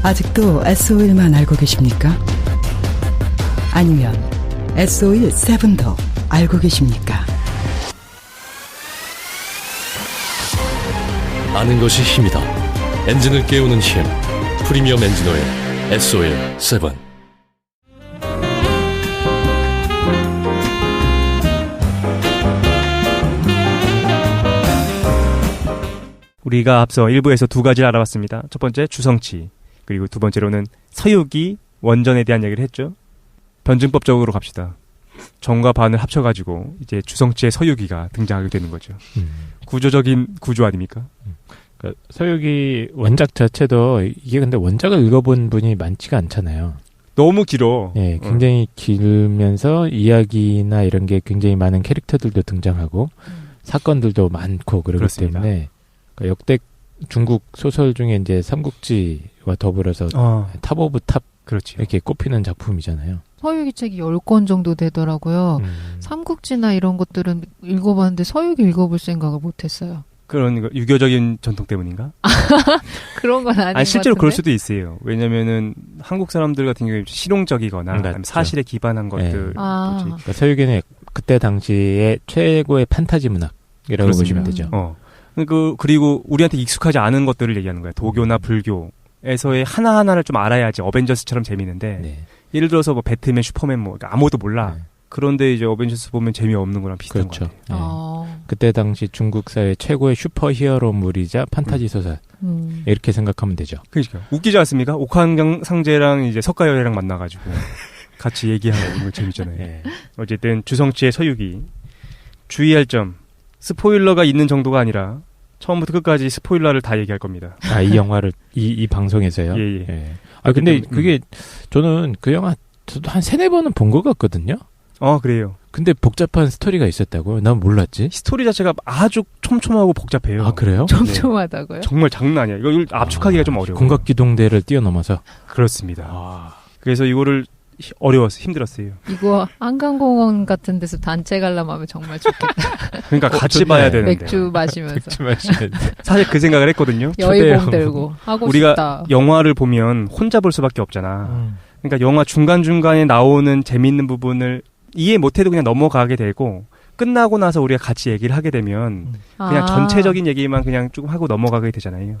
아직도 S-오일만 알고 계십니까? 아니면 S-오일 7도 알고 계십니까? 아는 것이 힘이다. 엔진을 깨우는 힘. 프리미엄 엔진오일 S-오일 7. 우리가 앞서 1부에서 두 가지를 알아봤습니다. 첫 번째 주성치, 그리고 두 번째로는 서유기 원전에 대한 얘기를 했죠. 변증법적으로 갑시다. 정과 반을 합쳐가지고 이제 주성치의 서유기가 등장하게 되는 거죠. 구조적인 구조 아닙니까? 그러니까 서유기 원작 자체도 이게 근데 원작을 읽어본 분이 많지가 않잖아요. 너무 길어. 예, 굉장히 길면서 이야기나 이런 게 굉장히 많은 캐릭터들도 등장하고 사건들도 많고 그러기 그렇습니다. 때문에 그러니까 역대 중국 소설 중에 이제 삼국지와 더불어서 탑 오브 탑 그렇죠. 이렇게 꼽히는 작품이잖아요. 서유기 책이 10권 정도 되더라고요. 삼국지나 이런 것들은 읽어봤는데 서유기 읽어볼 생각을 못했어요. 그런 거, 유교적인 전통 때문인가? 그런 건 아닌 것 실제로 같은데? 그럴 수도 있어요. 왜냐면은 한국 사람들 같은 경우에 실용적이거나 아니면 사실에 기반한 것들. 그러니까 서유기는 그때 당시에 최고의 판타지 문학이라고 보시면 되죠. 그리고 우리한테 익숙하지 않은 것들을 얘기하는 거야. 도교나 불교에서의 하나하나를 좀 알아야지 어벤져스처럼 재밌는데 네. 예를 들어서 뭐 배트맨, 슈퍼맨 뭐 아무것도 몰라. 네. 그런데 이제 어벤져스 보면 재미없는 거랑 비슷한 그렇죠. 거 같아요. 네. 그때 당시 중국 사회 최고의 슈퍼히어로물이자 판타지 소설 이렇게 생각하면 되죠. 그러니까 웃기지 않습니까? 옥황경 상제랑 이제 석가열애랑 만나가지고 같이 얘기하고 이런 거 재밌잖아요. 네. 어쨌든 주성치의 서유기 주의할 점 스포일러가 있는 정도가 아니라 처음부터 끝까지 스포일러를 다 얘기할 겁니다. 이 영화를 이 방송에서요? 예. 예. 근데 그게 저는 그 영화 저도 한 3-4번은 본 것 같거든요. 그래요. 근데 복잡한 스토리가 있었다고요? 난 몰랐지. 스토리 자체가 아주 촘촘하고 복잡해요. 아, 그래요? 촘촘하다고요? 정말 장난 아니야. 이걸 압축하기가 좀 어려워요. 공각기동대를 뛰어넘어서. 그렇습니다. 그래서 이거를 어려웠어요. 힘들었어요. 이거 한강공원 같은 데서 단체 관람하면 정말 좋겠다. 그러니까 같이 봐야 되는데. 맥주 마시면서. 사실 그 생각을 했거든요. 여의봉 들고 하고 우리가 싶다. 영화를 보면 혼자 볼 수밖에 없잖아. 그러니까 영화 중간중간에 나오는 재미있는 부분을 이해 못해도 그냥 넘어가게 되고 끝나고 나서 우리가 같이 얘기를 하게 되면 그냥 전체적인 얘기만 그냥 조금 하고 넘어가게 되잖아요.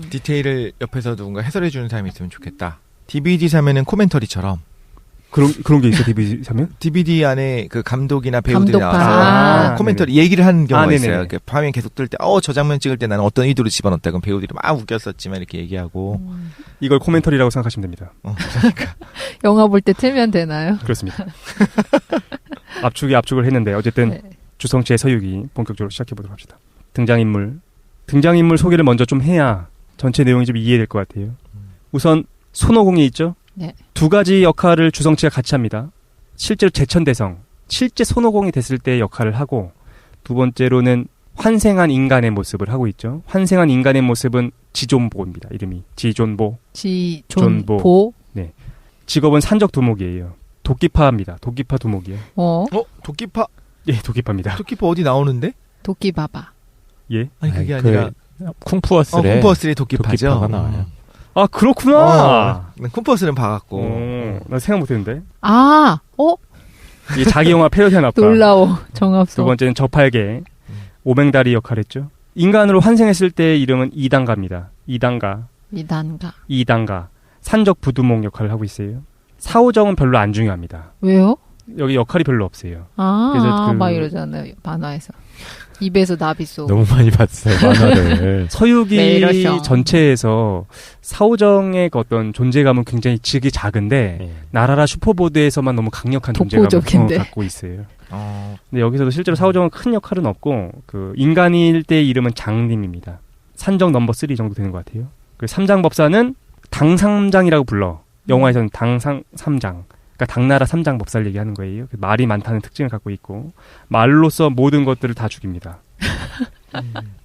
디테일을 옆에서 누군가 해설해주는 사람이 있으면 좋겠다. DVD 사면은 코멘터리처럼. 그런 게 있어, DVD 사면? DVD 안에 그 감독이나 배우들이 감독판. 나와서 코멘터리 얘기를 하는 경우가 네네네. 있어요. 그 화면 계속 뜰 때, 저 장면 찍을 때 나는 어떤 의도로 집어넣었다. 그럼 배우들이 막 웃겼었지만 이렇게 얘기하고. 이걸 코멘터리라고 생각하시면 됩니다. 그러니까. 영화 볼 때 틀면 되나요? 그렇습니다. 압축을 했는데 어쨌든 주성치의 서유기 본격적으로 시작해보도록 합시다. 등장인물 소개를 먼저 좀 해야 전체 내용이 좀 이해될 것 같아요. 우선 손오공이 있죠? 네. 두 가지 역할을 주성치가 같이 합니다. 실제로 제천대성, 실제 손오공이 됐을 때의 역할을 하고 두 번째로는 환생한 인간의 모습을 하고 있죠. 환생한 인간의 모습은 지존보입니다. 이름이 지존보. 네. 직업은 산적 두목이에요. 도끼파입니다. 도끼파 두목이에요. 도끼파? 예, 도끼파입니다. 도끼파 어디 나오는데? 도끼바바. 예? 아니 그게 아니라 쿵푸어스레 도끼파죠. 도끼파가 나와요. 아, 그렇구나. 쿵푸어스는 봐갖고. 나 생각 못했는데. 이게 자기 영화 패러디 하나 봐. 놀라워. 정합소. 두 번째는 저팔계. 오맹다리 역할했죠. 인간으로 환생했을 때의 이름은 이단가입니다. 이단가. 산적 부두목 역할을 하고 있어요. 사오정은 별로 안 중요합니다. 왜요? 여기 역할이 별로 없어요. 그래서 막 이러잖아요. 만화에서. 입에서 나비 쏘고. 너무 많이 봤어요, 만화를. 서유기 전체에서 사오정의 어떤 존재감은 굉장히 지극히 작은데 나라라 슈퍼보드에서만 너무 강력한 존재감을 갖고 있어요. 근데 여기서도 실제로 사오정은 큰 역할은 없고 그 인간일 때의 이름은 장님입니다. 산정 넘버 3 정도 되는 것 같아요. 그 삼장법사는 당삼장이라고 불러. 영화에서는 당삼장. 그러니까 당나라 삼장 법사를 얘기하는 거예요. 말이 많다는 특징을 갖고 있고 말로써 모든 것들을 다 죽입니다.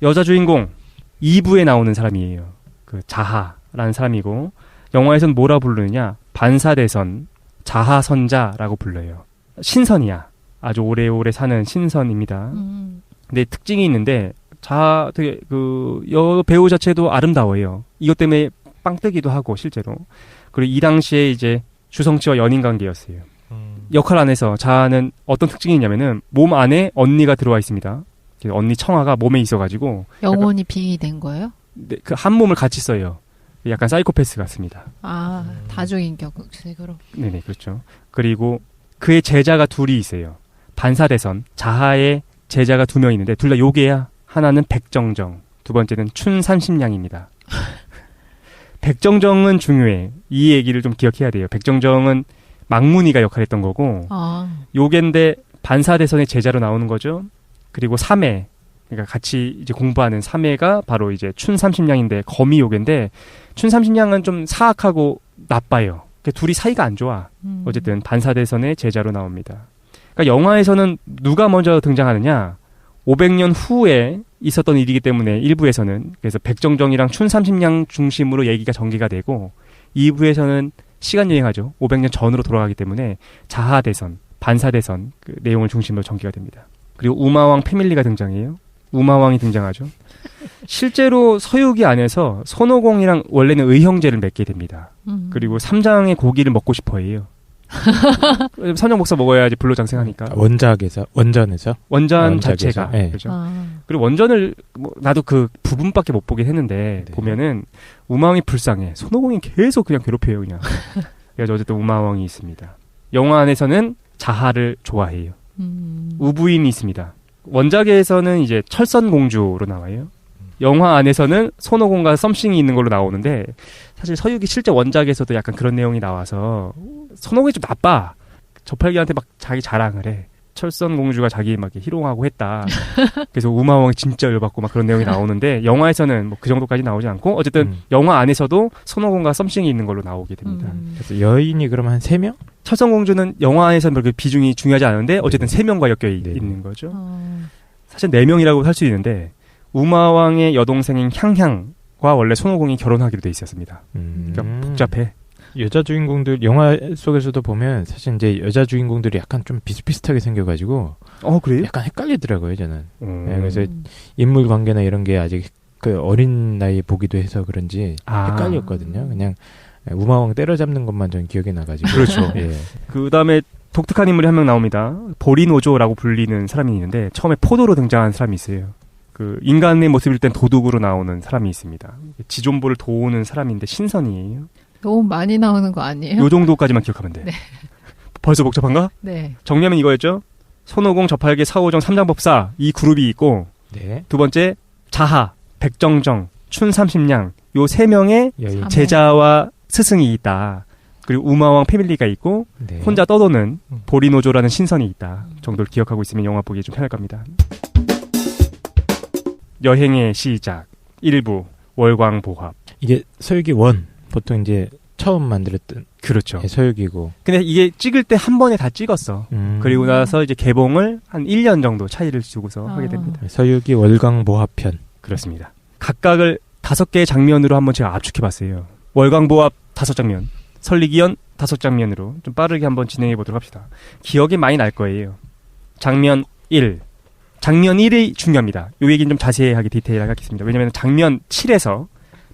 여자 주인공 2부에 나오는 사람이에요. 그 자하라는 사람이고 영화에서는 뭐라 부르느냐 반사대선 자하선자라고 불러요. 신선이야. 아주 오래오래 사는 신선입니다. 근데 특징이 있는데 되게 여 배우 자체도 아름다워요. 이것 때문에 빵 뜨기도 하고 실제로. 그리고 이 당시에 이제 주성치와 연인 관계였어요. 역할 안에서 자아는 어떤 특징이 있냐면은 몸 안에 언니가 들어와 있습니다. 언니 청아가 몸에 있어가지고 영혼이 빙의된 거예요? 네, 그 한 몸을 같이 써요. 약간 사이코패스 같습니다. 아, 다중인격색으로. 네네, 그렇죠. 그리고 그의 제자가 둘이 있어요. 반사대선, 자하의 제자가 2명 있는데 둘 다 요괴야. 하나는 백정정, 두 번째는 춘삼십냥입니다. 백정정은 중요해. 이 얘기를 좀 기억해야 돼요. 백정정은 망문이가 역할했던 거고 요괴인데 반사대선의 제자로 나오는 거죠. 그리고 3회, 그러니까 같이 이제 공부하는 3회가 바로 이제 춘삼십냥인데 거미 요괴인데 춘삼십냥은 좀 사악하고 나빠요. 그러니까 둘이 사이가 안 좋아. 어쨌든 반사대선의 제자로 나옵니다. 그러니까 영화에서는 누가 먼저 등장하느냐? 500년 후에 있었던 일이기 때문에 1부에서는 그래서 백정정이랑 춘삼십냥 중심으로 얘기가 전개가 되고 2부에서는 시간 여행하죠. 500년 전으로 돌아가기 때문에 자하대선, 반사대선 그 내용을 중심으로 전개가 됩니다. 그리고 우마왕 패밀리가 등장해요. 우마왕이 등장하죠. 실제로 서유기 안에서 손오공이랑 원래는 의형제를 맺게 됩니다. 그리고 삼장의 고기를 먹고 싶어 해요. 삼장 목사 먹어야지 불로장생하니까. 원전에서 원전 자체가. 네. 그렇죠. 그리고 원전을 나도 그 부분밖에 못 보긴 했는데 네. 보면은 우마왕이 불쌍해. 손오공이 계속 그냥 괴롭혀요 그냥. 그래서 어쨌든 우마왕이 있습니다. 영화 안에서는 자하를 좋아해요. 우부인이 있습니다. 원작에서는 이제 철선공주로 나와요. 영화 안에서는 손오공과 썸씽이 있는 걸로 나오는데 사실 서유기 실제 원작에서도 약간 그런 내용이 나와서 손오공이 좀 나빠. 저팔계한테 막 자기 자랑을 해. 철선공주가 자기 막 희롱하고 했다. 그래서 우마왕이 진짜 열받고 막 그런 내용이 나오는데 영화에서는 뭐 그 정도까지 나오지 않고 어쨌든 영화 안에서도 손오공과 썸씽이 있는 걸로 나오게 됩니다. 그래서 여인이 그럼 한 3명? 철선공주는 영화 안에서는 그렇게 비중이 중요하지 않은데 어쨌든 3명과 엮여 있는 거죠. 사실 4명이라고 할 수 있는데 우마왕의 여동생인 향향과 원래 손오공이 결혼하기로 돼 있었습니다. 그러니까 복잡해. 여자 주인공들 영화 속에서도 보면 사실 이제 여자 주인공들이 약간 좀 비슷비슷하게 생겨가지고 그래요? 약간 헷갈리더라고요 저는. 네, 그래서 인물 관계나 이런 게 아직 그 어린 나이에 보기도 해서 그런지 헷갈렸거든요. 그냥 우마왕 때려잡는 것만 전 기억이 나가지고. 그렇죠. 예. 그 다음에 독특한 인물이 한 명 나옵니다. 보리노조라고 불리는 사람이 있는데 처음에 포도로 등장한 사람이 있어요. 그 인간의 모습일 땐 도둑으로 나오는 사람이 있습니다. 지존보를 도우는 사람인데 신선이에요. 너무 많이 나오는 거 아니에요? 요 정도까지만 기억하면 돼. 네. 벌써 복잡한가? 네. 정리하면 이거였죠. 손오공, 저팔계, 사오정, 삼장법사 이 그룹이 있고 네. 두 번째 자하, 백정정, 춘삼십냥 요 3명의 여인. 제자와 스승이 있다. 그리고 우마왕 패밀리가 있고 네. 혼자 떠도는 보리노조라는 신선이 있다. 정도를 기억하고 있으면 영화 보기 좀 편할 겁니다. 여행의 시작 1부 월광보합. 이게 서유기 1 보통 이제 처음 만들었던 그렇죠. 서유기고. 근데 이게 찍을 때 한 번에 다 찍었어. 그리고 나서 이제 개봉을 한 1년 정도 차이를 두고서 하게 됩니다. 서유기 월광보합편. 그렇습니다. 각각을 5개의 장면으로 한번 제가 압축해봤어요. 월광보합 5장면, 설리기연 5장면으로 좀 빠르게 한번 진행해보도록 합시다. 기억이 많이 날 거예요. 장면 1. 장면 1이 중요합니다. 이 얘기는 좀 자세하게 디테일하게 하겠습니다. 왜냐하면 장면 7에서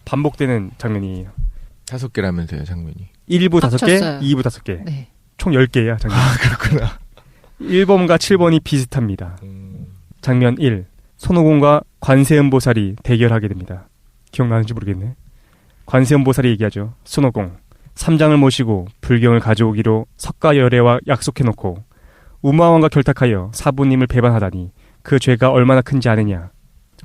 반복되는 장면이에요. 5개라면서요, 장면이. 1부 5개, 합쳤어요. 2부 5개. 네. 총 10개야, 장면. 그렇구나. 1번과 7번이 비슷합니다. 장면 1. 손오공과 관세음보살이 대결하게 됩니다. 기억나는지 모르겠네. 관세음보살이 얘기하죠. 손오공, 삼장을 모시고 불경을 가져오기로 석가열애와 약속해놓고 우마왕과 결탁하여 사부님을 배반하다니 그 죄가 얼마나 큰지 아느냐.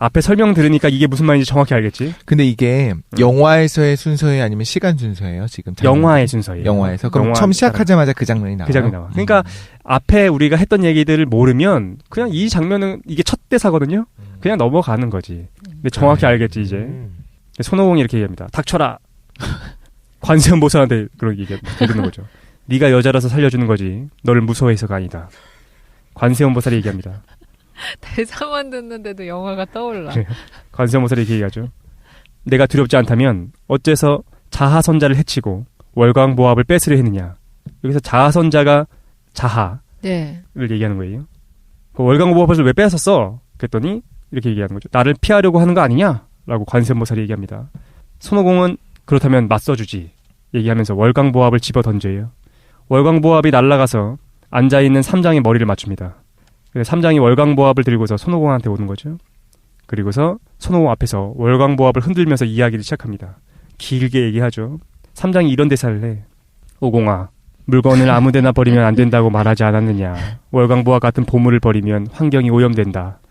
앞에 설명 들으니까 이게 무슨 말인지 정확히 알겠지? 근데 이게 영화에서의 순서예요? 아니면 시간 순서예요? 지금 영화의 순서예요. 영화에서? 그럼 영화 처음 시작하자마자 그 장면이 나와요? 그 장면이 나와. 그러니까 앞에 우리가 했던 얘기들을 모르면 그냥 이 장면은 이게 첫 대사거든요? 그냥 넘어가는 거지. 근데 정확히 알겠지 이제. 손오공이 이렇게 얘기합니다. 닥쳐라. 관세음보살한테 그렇게 얘기하는 거죠. 네가 여자라서 살려주는 거지. 너를 무서워해서가 아니다. 관세음보살이 얘기합니다. 대사만 듣는데도 영화가 떠올라. 관세음보살이 이렇게 얘기하죠. 내가 두렵지 않다면 어째서 자하선자를 해치고 월광보합을 뺏으려 했느냐. 여기서 자하선자가 자하를 네. 얘기하는 거예요. 그 월광보합을 왜 뺏었어? 그랬더니 이렇게 얘기하는 거죠. 나를 피하려고 하는 거 아니냐? 라고 관세음보살이 얘기합니다. 손오공은 그렇다면 맞서주지. 얘기하면서 월광보합을 집어 던져요. 월광보합이 날아가서 앉아있는 삼장의 머리를 맞춥니다. 삼장이 월광보합을 들고서 손오공한테 오는 거죠. 그리고서 손오공 앞에서 월광보합을 흔들면서 이야기를 시작합니다. 길게 얘기하죠. 삼장이 이런 대사를 해. 오공아, 물건을 아무데나 버리면 안 된다고 말하지 않았느냐. 월광보합 같은 보물을 버리면 환경이 오염된다.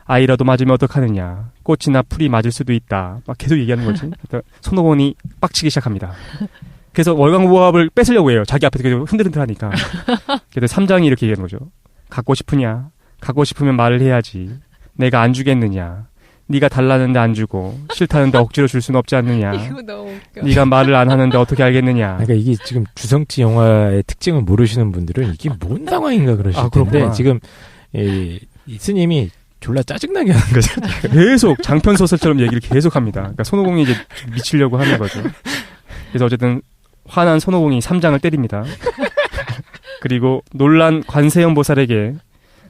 아이라도 맞으면 어떡하느냐. 꽃이나 풀이 맞을 수도 있다. 막 계속 얘기하는 거지. 손오공이 빡치기 시작합니다. 그래서 월광보합을 뺏으려고 해요. 자기 앞에서 계속 흔들흔들하니까. 그래서 삼장이 이렇게 얘기하는 거죠. 갖고 싶으냐? 갖고 싶으면 말을 해야지. 내가 안 주겠느냐? 네가 달라는데 안 주고 싫다는데 억지로 줄 수는 없지 않느냐? 이거 너무 웃겨. 네가 말을 안 하는데 어떻게 알겠느냐? 그러니까 이게 지금 주성치 영화의 특징을 모르시는 분들은 이게 뭔 상황인가 그러실 텐데 지금 이 스님이 졸라 짜증나게 하는 거죠. 계속 장편 소설처럼 얘기를 계속합니다. 그러니까 손오공이 이제 미치려고 하는 거죠. 그래서 어쨌든 화난 손오공이 삼장을 때립니다. 그리고 놀란 관세음 보살에게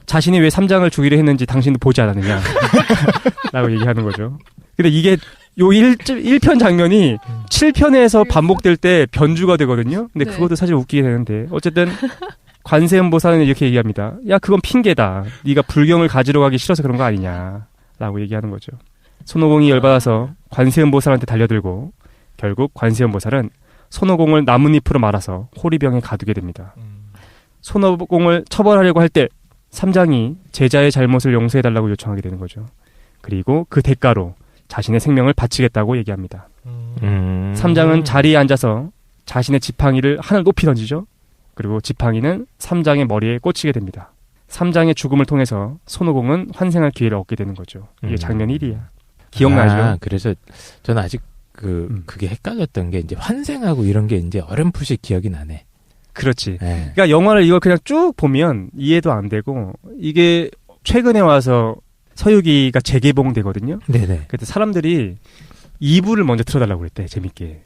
자신이 왜 삼장을 주기로 했는지 당신도 보지 않았느냐 라고 얘기하는 거죠. 근데 이게 요 1편 장면이 7편에서 반복될 때 변주가 되거든요. 근데 그것도 사실 웃기게 되는데 어쨌든 관세음 보살은 이렇게 얘기합니다. 야, 그건 핑계다. 네가 불경을 가지러 가기 싫어서 그런 거 아니냐 라고 얘기하는 거죠. 손오공이 열받아서 관세음 보살한테 달려들고 결국 관세음 보살은 손오공을 나뭇잎으로 말아서 호리병에 가두게 됩니다. 손오공을 처벌하려고 할 때 삼장이 제자의 잘못을 용서해달라고 요청하게 되는 거죠. 그리고 그 대가로 자신의 생명을 바치겠다고 얘기합니다. 삼장은 자리에 앉아서 자신의 지팡이를 하늘 높이 던지죠. 그리고 지팡이는 삼장의 머리에 꽂히게 됩니다. 삼장의 죽음을 통해서 손오공은 환생할 기회를 얻게 되는 거죠. 이게 장면 1이야. 기억나죠? 그래서 저는 아직 그게 헷갈렸던 게 이제 환생하고 이런 게 이제 어렴풋이 기억이 나네. 그렇지. 그러니까 영화를 이걸 그냥 쭉 보면 이해도 안 되고 이게 최근에 와서 서유기가 재개봉되거든요. 네네. 그때 사람들이 2부를 먼저 틀어달라고 그랬대. 재밌게.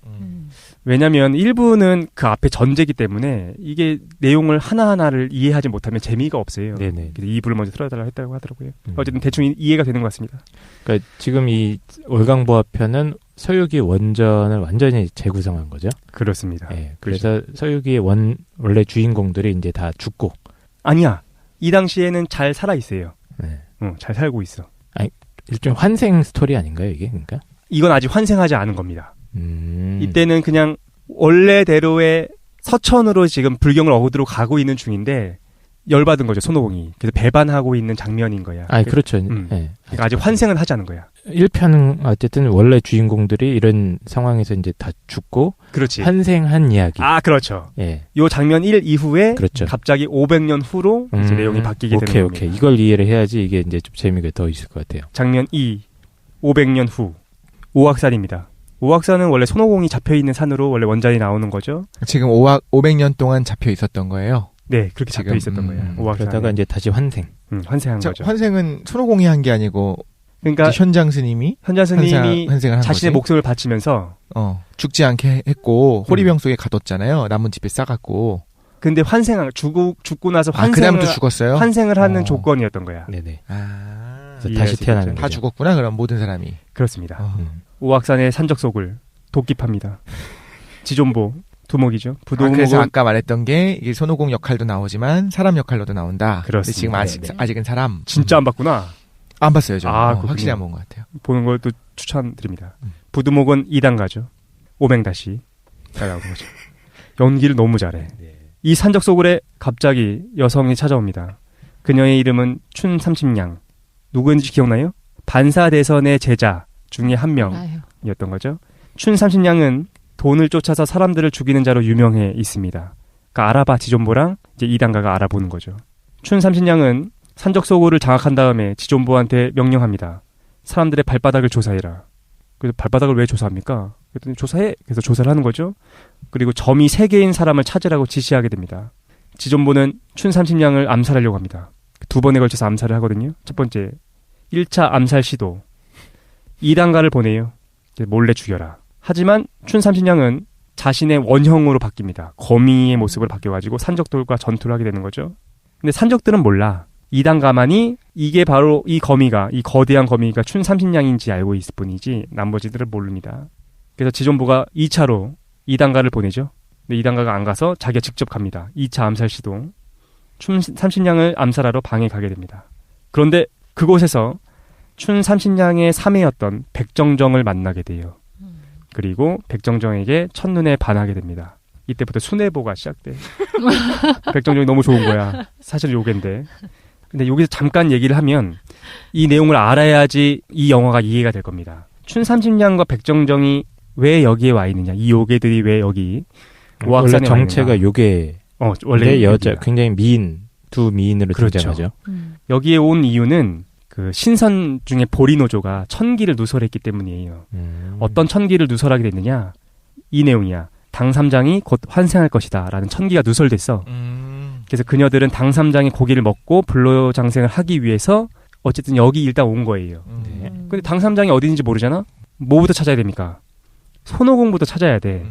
왜냐면 1부는 그 앞에 전제기 때문에 이게 내용을 하나하나를 이해하지 못하면 재미가 없어요. 네네. 그래서 2부를 먼저 틀어달라고 했다고 하더라고요. 어쨌든 대충 이해가 되는 것 같습니다. 그러니까 지금 이 월광보합편은 서유기 원전을 완전히 재구성한 거죠. 그렇습니다. 네, 그래서 서유기의 원래 주인공들이 이제 다 죽고. 아니야. 이 당시에는 잘 살아 있어요. 네. 잘 살고 있어. 아니, 일종의 환생 스토리 아닌가요, 이게? 그러니까? 이건 아직 환생하지 않은 겁니다. 이때는 그냥 원래대로의 서천으로 지금 불경을 얻으러 가고 있는 중인데 열받은 거죠, 손오공이. 그래서 배반하고 있는 장면인 거야. 아, 그렇죠. 네. 그러니까 아직 환생은 하지 않은 거야. 1편은 어쨌든 원래 주인공들이 이런 상황에서 이제 다 죽고 그렇지. 환생한 이야기. 아, 그렇죠. 예. 요 장면 1 이후에 그렇죠. 갑자기 500년 후로 이제 내용이 바뀌게 되는 겁니다. 오케이. 이걸 이해를 해야지 이게 이제 좀 재미가 더 있을 것 같아요. 장면 2. 500년 후. 오악산입니다. 오악산은 원래 손오공이 잡혀있는 산으로 원래 원전이 나오는 거죠. 지금 500년 동안 잡혀 있었던 거예요? 네, 그렇게 잡혀 있었던 거예요. 오악산에. 그러다가 이제 다시 환생. 환생한 거죠. 환생은 손오공이 한 게 아니고 그러니까 현장 스님이 환생을 한 자신의 거지? 목숨을 바치면서 죽지 않게 했고 호리병 속에 가뒀잖아요. 나뭇잎에 싸갖고. 근데 죽고 나서 그다음부터 죽었어요? 환생을 하는 조건이었던 거야. 네네. 그래서 다시 태어나는 다 죽었구나. 그럼 모든 사람이. 그렇습니다. 오악산의 산적속을 도끼팝니다. 지존보 두목이죠. 그래서 아까 말했던 게 이게 손오공 역할도 나오지만 사람 역할로도 나온다. 그렇습니다. 지금 아직은 사람. 진짜 안 봤구나. 안 봤어요, 저. 확실히 안 본 것 같아요. 보는 것도 추천드립니다. 부두목은 2단가죠. 오맹다시 나오는 거죠. 연기를 너무 잘해. 이 산적소굴에 갑자기 여성이 찾아옵니다. 그녀의 이름은 춘삼십냥. 누구인지 기억나요? 반사대선의 제자 중에 한 명이었던 거죠. 춘삼십냥은 돈을 쫓아서 사람들을 죽이는 자로 유명해 있습니다. 그러니까 알아봐 지존보랑 이제 2단가가 알아보는 거죠. 춘삼십냥은 산적소굴을 장악한 다음에 지존보한테 명령합니다. 사람들의 발바닥을 조사해라. 그래서 발바닥을 왜 조사합니까? 그랬더니 조사해. 그래서 조사를 하는 거죠. 그리고 점이 3개인 사람을 찾으라고 지시하게 됩니다. 지존보는 춘삼십냥을 암살하려고 합니다. 2번에 걸쳐서 암살을 하거든요. 첫 번째 1차 암살 시도 2단가를 보내요. 몰래 죽여라. 하지만 춘삼십냥은 자신의 원형으로 바뀝니다. 거미의 모습으로 바뀌어가지고 산적들과 전투를 하게 되는 거죠. 근데 산적들은 몰라. 2단가만이 이게 바로 이 거미가, 이 거대한 거미가 춘삼십냥인지 알고 있을 뿐이지 나머지들은 모릅니다. 그래서 지존보가 2차로 이단가를 보내죠. 근데 이단가가 안 가서 자기가 직접 갑니다. 2차 암살 시도. 춘삼신양을 암살하러 방에 가게 됩니다. 그런데 그곳에서 춘삼신양의 사매였던 백정정을 만나게 돼요. 그리고 백정정에게 첫눈에 반하게 됩니다. 이때부터 순애보가 시작돼. 백정정이 너무 좋은 거야. 사실 요괴인데. 근데 여기서 잠깐 얘기를 하면 이 내용을 알아야지 이 영화가 이해가 될 겁니다. 춘삼신양과 백정정이 왜 여기에 와 있느냐. 이 요괴들이 왜 여기 오악산에 원래 정체가 요괴. 원래 여자 굉장히 미인 두 미인으로 그렇죠. 등장하죠. 여기에 온 이유는 그 신선 중에 보리노조가 천기를 누설했기 때문이에요. 어떤 천기를 누설하게 됐느냐? 이 내용이야. 당삼장이 곧 환생할 것이다 라는 천기가 누설됐어. 그래서 그녀들은 당삼장의 고기를 먹고 불로장생을 하기 위해서 어쨌든 여기 일단 온 거예요. 근데 당삼장이 어딘지 모르잖아? 뭐부터 찾아야 됩니까? 손오공부터 찾아야 돼.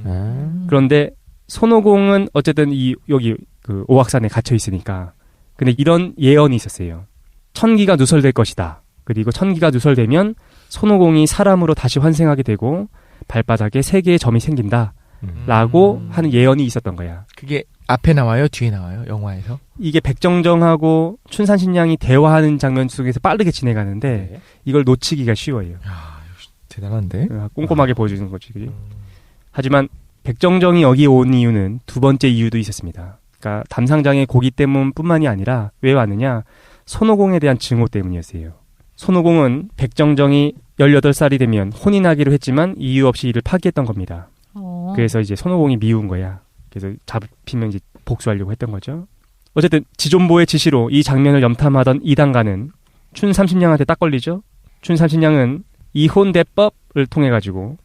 그런데 손오공은 어쨌든 여기 그 오악산에 갇혀 있으니까. 근데 이런 예언이 있었어요. 천기가 누설될 것이다. 그리고 천기가 누설되면 손오공이 사람으로 다시 환생하게 되고 발바닥에 3개의 점이 생긴다. 라고 하는 예언이 있었던 거야. 그게 앞에 나와요? 뒤에 나와요? 영화에서? 이게 백정정하고 춘산신양이 대화하는 장면 속에서 빠르게 진행하는데 이걸 놓치기가 쉬워요. 야, 대단한데? 꼼꼼하게 보여주는 거지. 그치? 하지만 백정정이 여기 온 이유는 두 번째 이유도 있었습니다. 그러니까 담상장의 고기 때문뿐만이 아니라 왜 왔느냐? 손오공에 대한 증오 때문이었어요. 손오공은 백정정이 18살이 되면 혼인하기로 했지만 이유 없이 이를 파기했던 겁니다. 그래서 이제 손오공이 미운 거야. 그래서 잡히면 이제 복수하려고 했던 거죠. 어쨌든 지존보의 지시로 이 장면을 염탐하던 이단가는 춘삼신양한테 딱 걸리죠. 춘삼신양은 이혼대법을 통해 가지고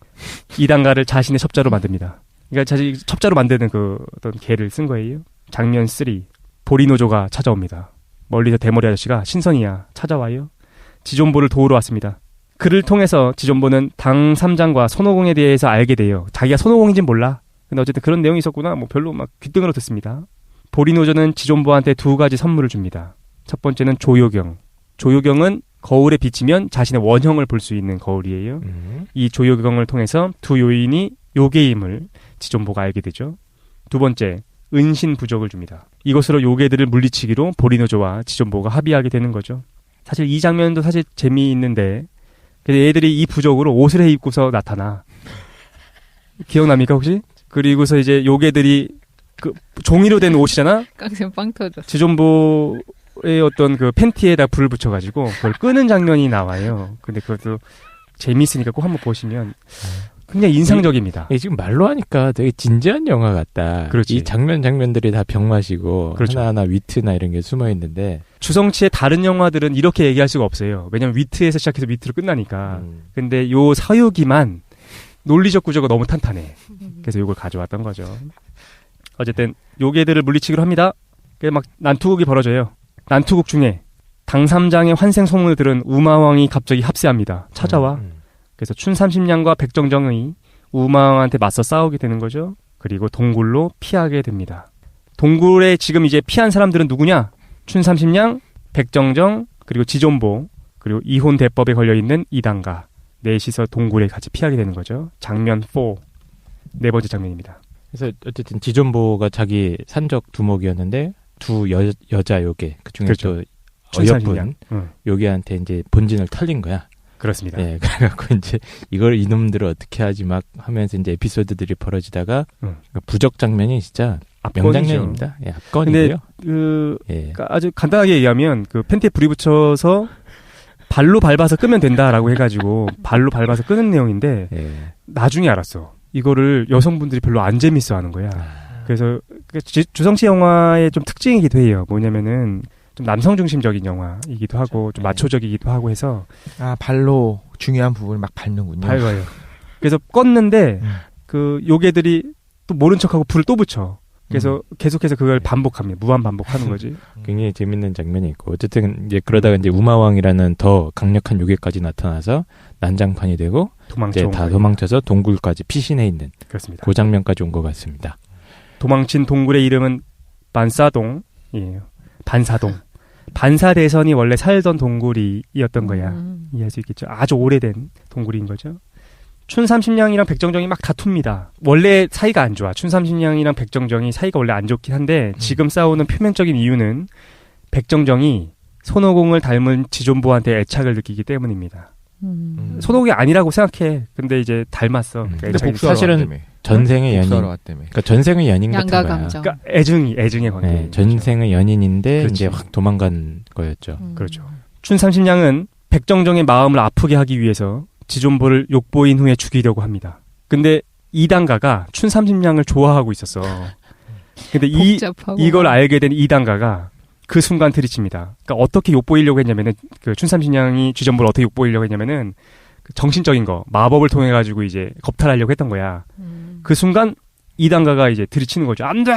이단가를 자신의 첩자로 만듭니다. 그러니까 자신 첩자로 만드는 그 어떤 개를 쓴 거예요. 장면 3. 보리노조가 찾아옵니다. 멀리서 대머리 아저씨가 신선이야 찾아와요. 지존보를 도우러 왔습니다. 그를 통해서 지존보는 당삼장과 손오공에 대해서 알게 돼요. 자기가 손오공인지는 몰라. 근데 어쨌든 그런 내용이 있었구나. 뭐 별로 막 귓등으로 듣습니다. 보리노조는 지존보한테 2가지 선물을 줍니다. 첫 번째는 조요경. 조요경은 거울에 비치면 자신의 원형을 볼 수 있는 거울이에요. 이 조요경을 통해서 두 요인이 요괴임을 지존보가 알게 되죠. 두 번째, 은신부적을 줍니다. 이것으로 요괴들을 물리치기로 보리노조와 지존보가 합의하게 되는 거죠. 사실 이 장면도 사실 재미있는데 그래서 얘들이 이 부적으로 옷을 해입고서 나타나. 기억납니까 혹시? 그리고서 이제 요괴들이 그 종이로 된 옷이잖아. 깡생 빵 터졌어. 지존보의 어떤 그 팬티에다 불을 붙여가지고 그걸 끄는 장면이 나와요. 근데 그것도 재미있으니까 꼭 한번 보시면 굉장히 인상적입니다. 지금 말로 하니까 되게 진지한 영화 같다. 그렇지. 이 장면들이 다 병맛이고 그렇죠. 하나하나 위트나 이런 게 숨어 있는데 주성치의 다른 영화들은 이렇게 얘기할 수가 없어요. 왜냐면 위트에서 시작해서 위트로 끝나니까. 근데 요 서유기만 논리적 구조가 너무 탄탄해. 그래서 이걸 가져왔던 거죠. 어쨌든 요괴들을 물리치기로 합니다. 그래서 막 난투극이 벌어져요. 난투극 중에 당삼장의 환생 소문을 들은 우마왕이 갑자기 합세합니다. 찾아와. 그래서 춘삼신양과 백정정의 우마왕한테 맞서 싸우게 되는 거죠. 그리고 동굴로 피하게 됩니다. 동굴에 지금 이제 피한 사람들은 누구냐? 춘삼신양, 백정정, 그리고 지존보, 그리고 이혼대법에 걸려있는 이단가. 넷이서 동굴에 같이 피하게 되는 거죠. 장면 4. 4번째 장면입니다. 그래서 어쨌든 지존보가 자기 산적 두목이었는데 두 여자 요괴 그중에 그렇죠. 또 어여쁜 요괴한테 이제 본진을 털린 거야. 그렇습니다. 네, 그래갖고 이제 이걸 이놈들을 어떻게 하지 막 하면서 이제 에피소드들이 벌어지다가 부적 장면이 진짜 명장면입니다. 예, 압권이고요. 근데 그러니까 아주 간단하게 얘기하면 그 팬티에 불이 붙여서 발로 밟아서 끄면 된다라고 해가지고 발로 밟아서 끄는 내용인데 나중에 알았어. 이거를 여성분들이 별로 안 재밌어하는 거야. 그래서 주성치 영화의 좀 특징이기도 해요. 뭐냐면은 좀 남성 중심적인 영화이기도 하고 좀 마초적이기도 하고 해서 발로 중요한 부분을 막 밟는군요. 밟아요. 그래서 껐는데 그 요괴들이 또 모른 척하고 불을 또 붙여. 그래서 계속해서 그걸 반복합니다. 무한 반복하는 거지. 굉장히 재밌는 장면이 있고 어쨌든 이제 그러다가 이제 우마왕이라는 더 강력한 요괴까지 나타나서 난장판이 되고 이제 다 도망쳐서 동굴까지 피신해 있는 그렇습니다. 그 장면까지 온 것 같습니다. 도망친 동굴의 이름은 반사동이에요. 반사동. 반사대선이 원래 살던 동굴이었던 거야. 이해할 수 있겠죠. 아주 오래된 동굴인 거죠. 춘삼신양이랑 백정정이 막 다툽니다. 원래 사이가 안 좋아. 춘삼신양이랑 백정정이 사이가 원래 안 좋긴 한데 지금 싸우는 표면적인 이유는 백정정이 손오공을 닮은 지존보한테 애착을 느끼기 때문입니다. 손오공이 아니라고 생각해. 근데 이제 닮았어. 근데 사실은 전생의 연인. 그러니까 전생의 연인 같은 거야. 감정. 그러니까 애증의 관계. 네, 전생의 연인인데 그렇지. 이제 확 도망간 거였죠. 그렇죠. 춘삼신양은 백정정의 마음을 아프게 하기 위해서 지존보를 욕보인 후에 죽이려고 합니다. 근데 이당가가 춘삼신양을 좋아하고 있었어. 근데 이걸 알게 된 이당가가 그 순간 들이칩니다. 그러니까 어떻게 욕보이려고 했냐면은 그 춘삼신양이 지존보를 어떻게 욕보이려고 했냐면은 그 정신적인 거 마법을 통해 가지고 이제 겁탈하려고 했던 거야. 그 순간 이당가가 이제 들이치는 거죠. 안 돼!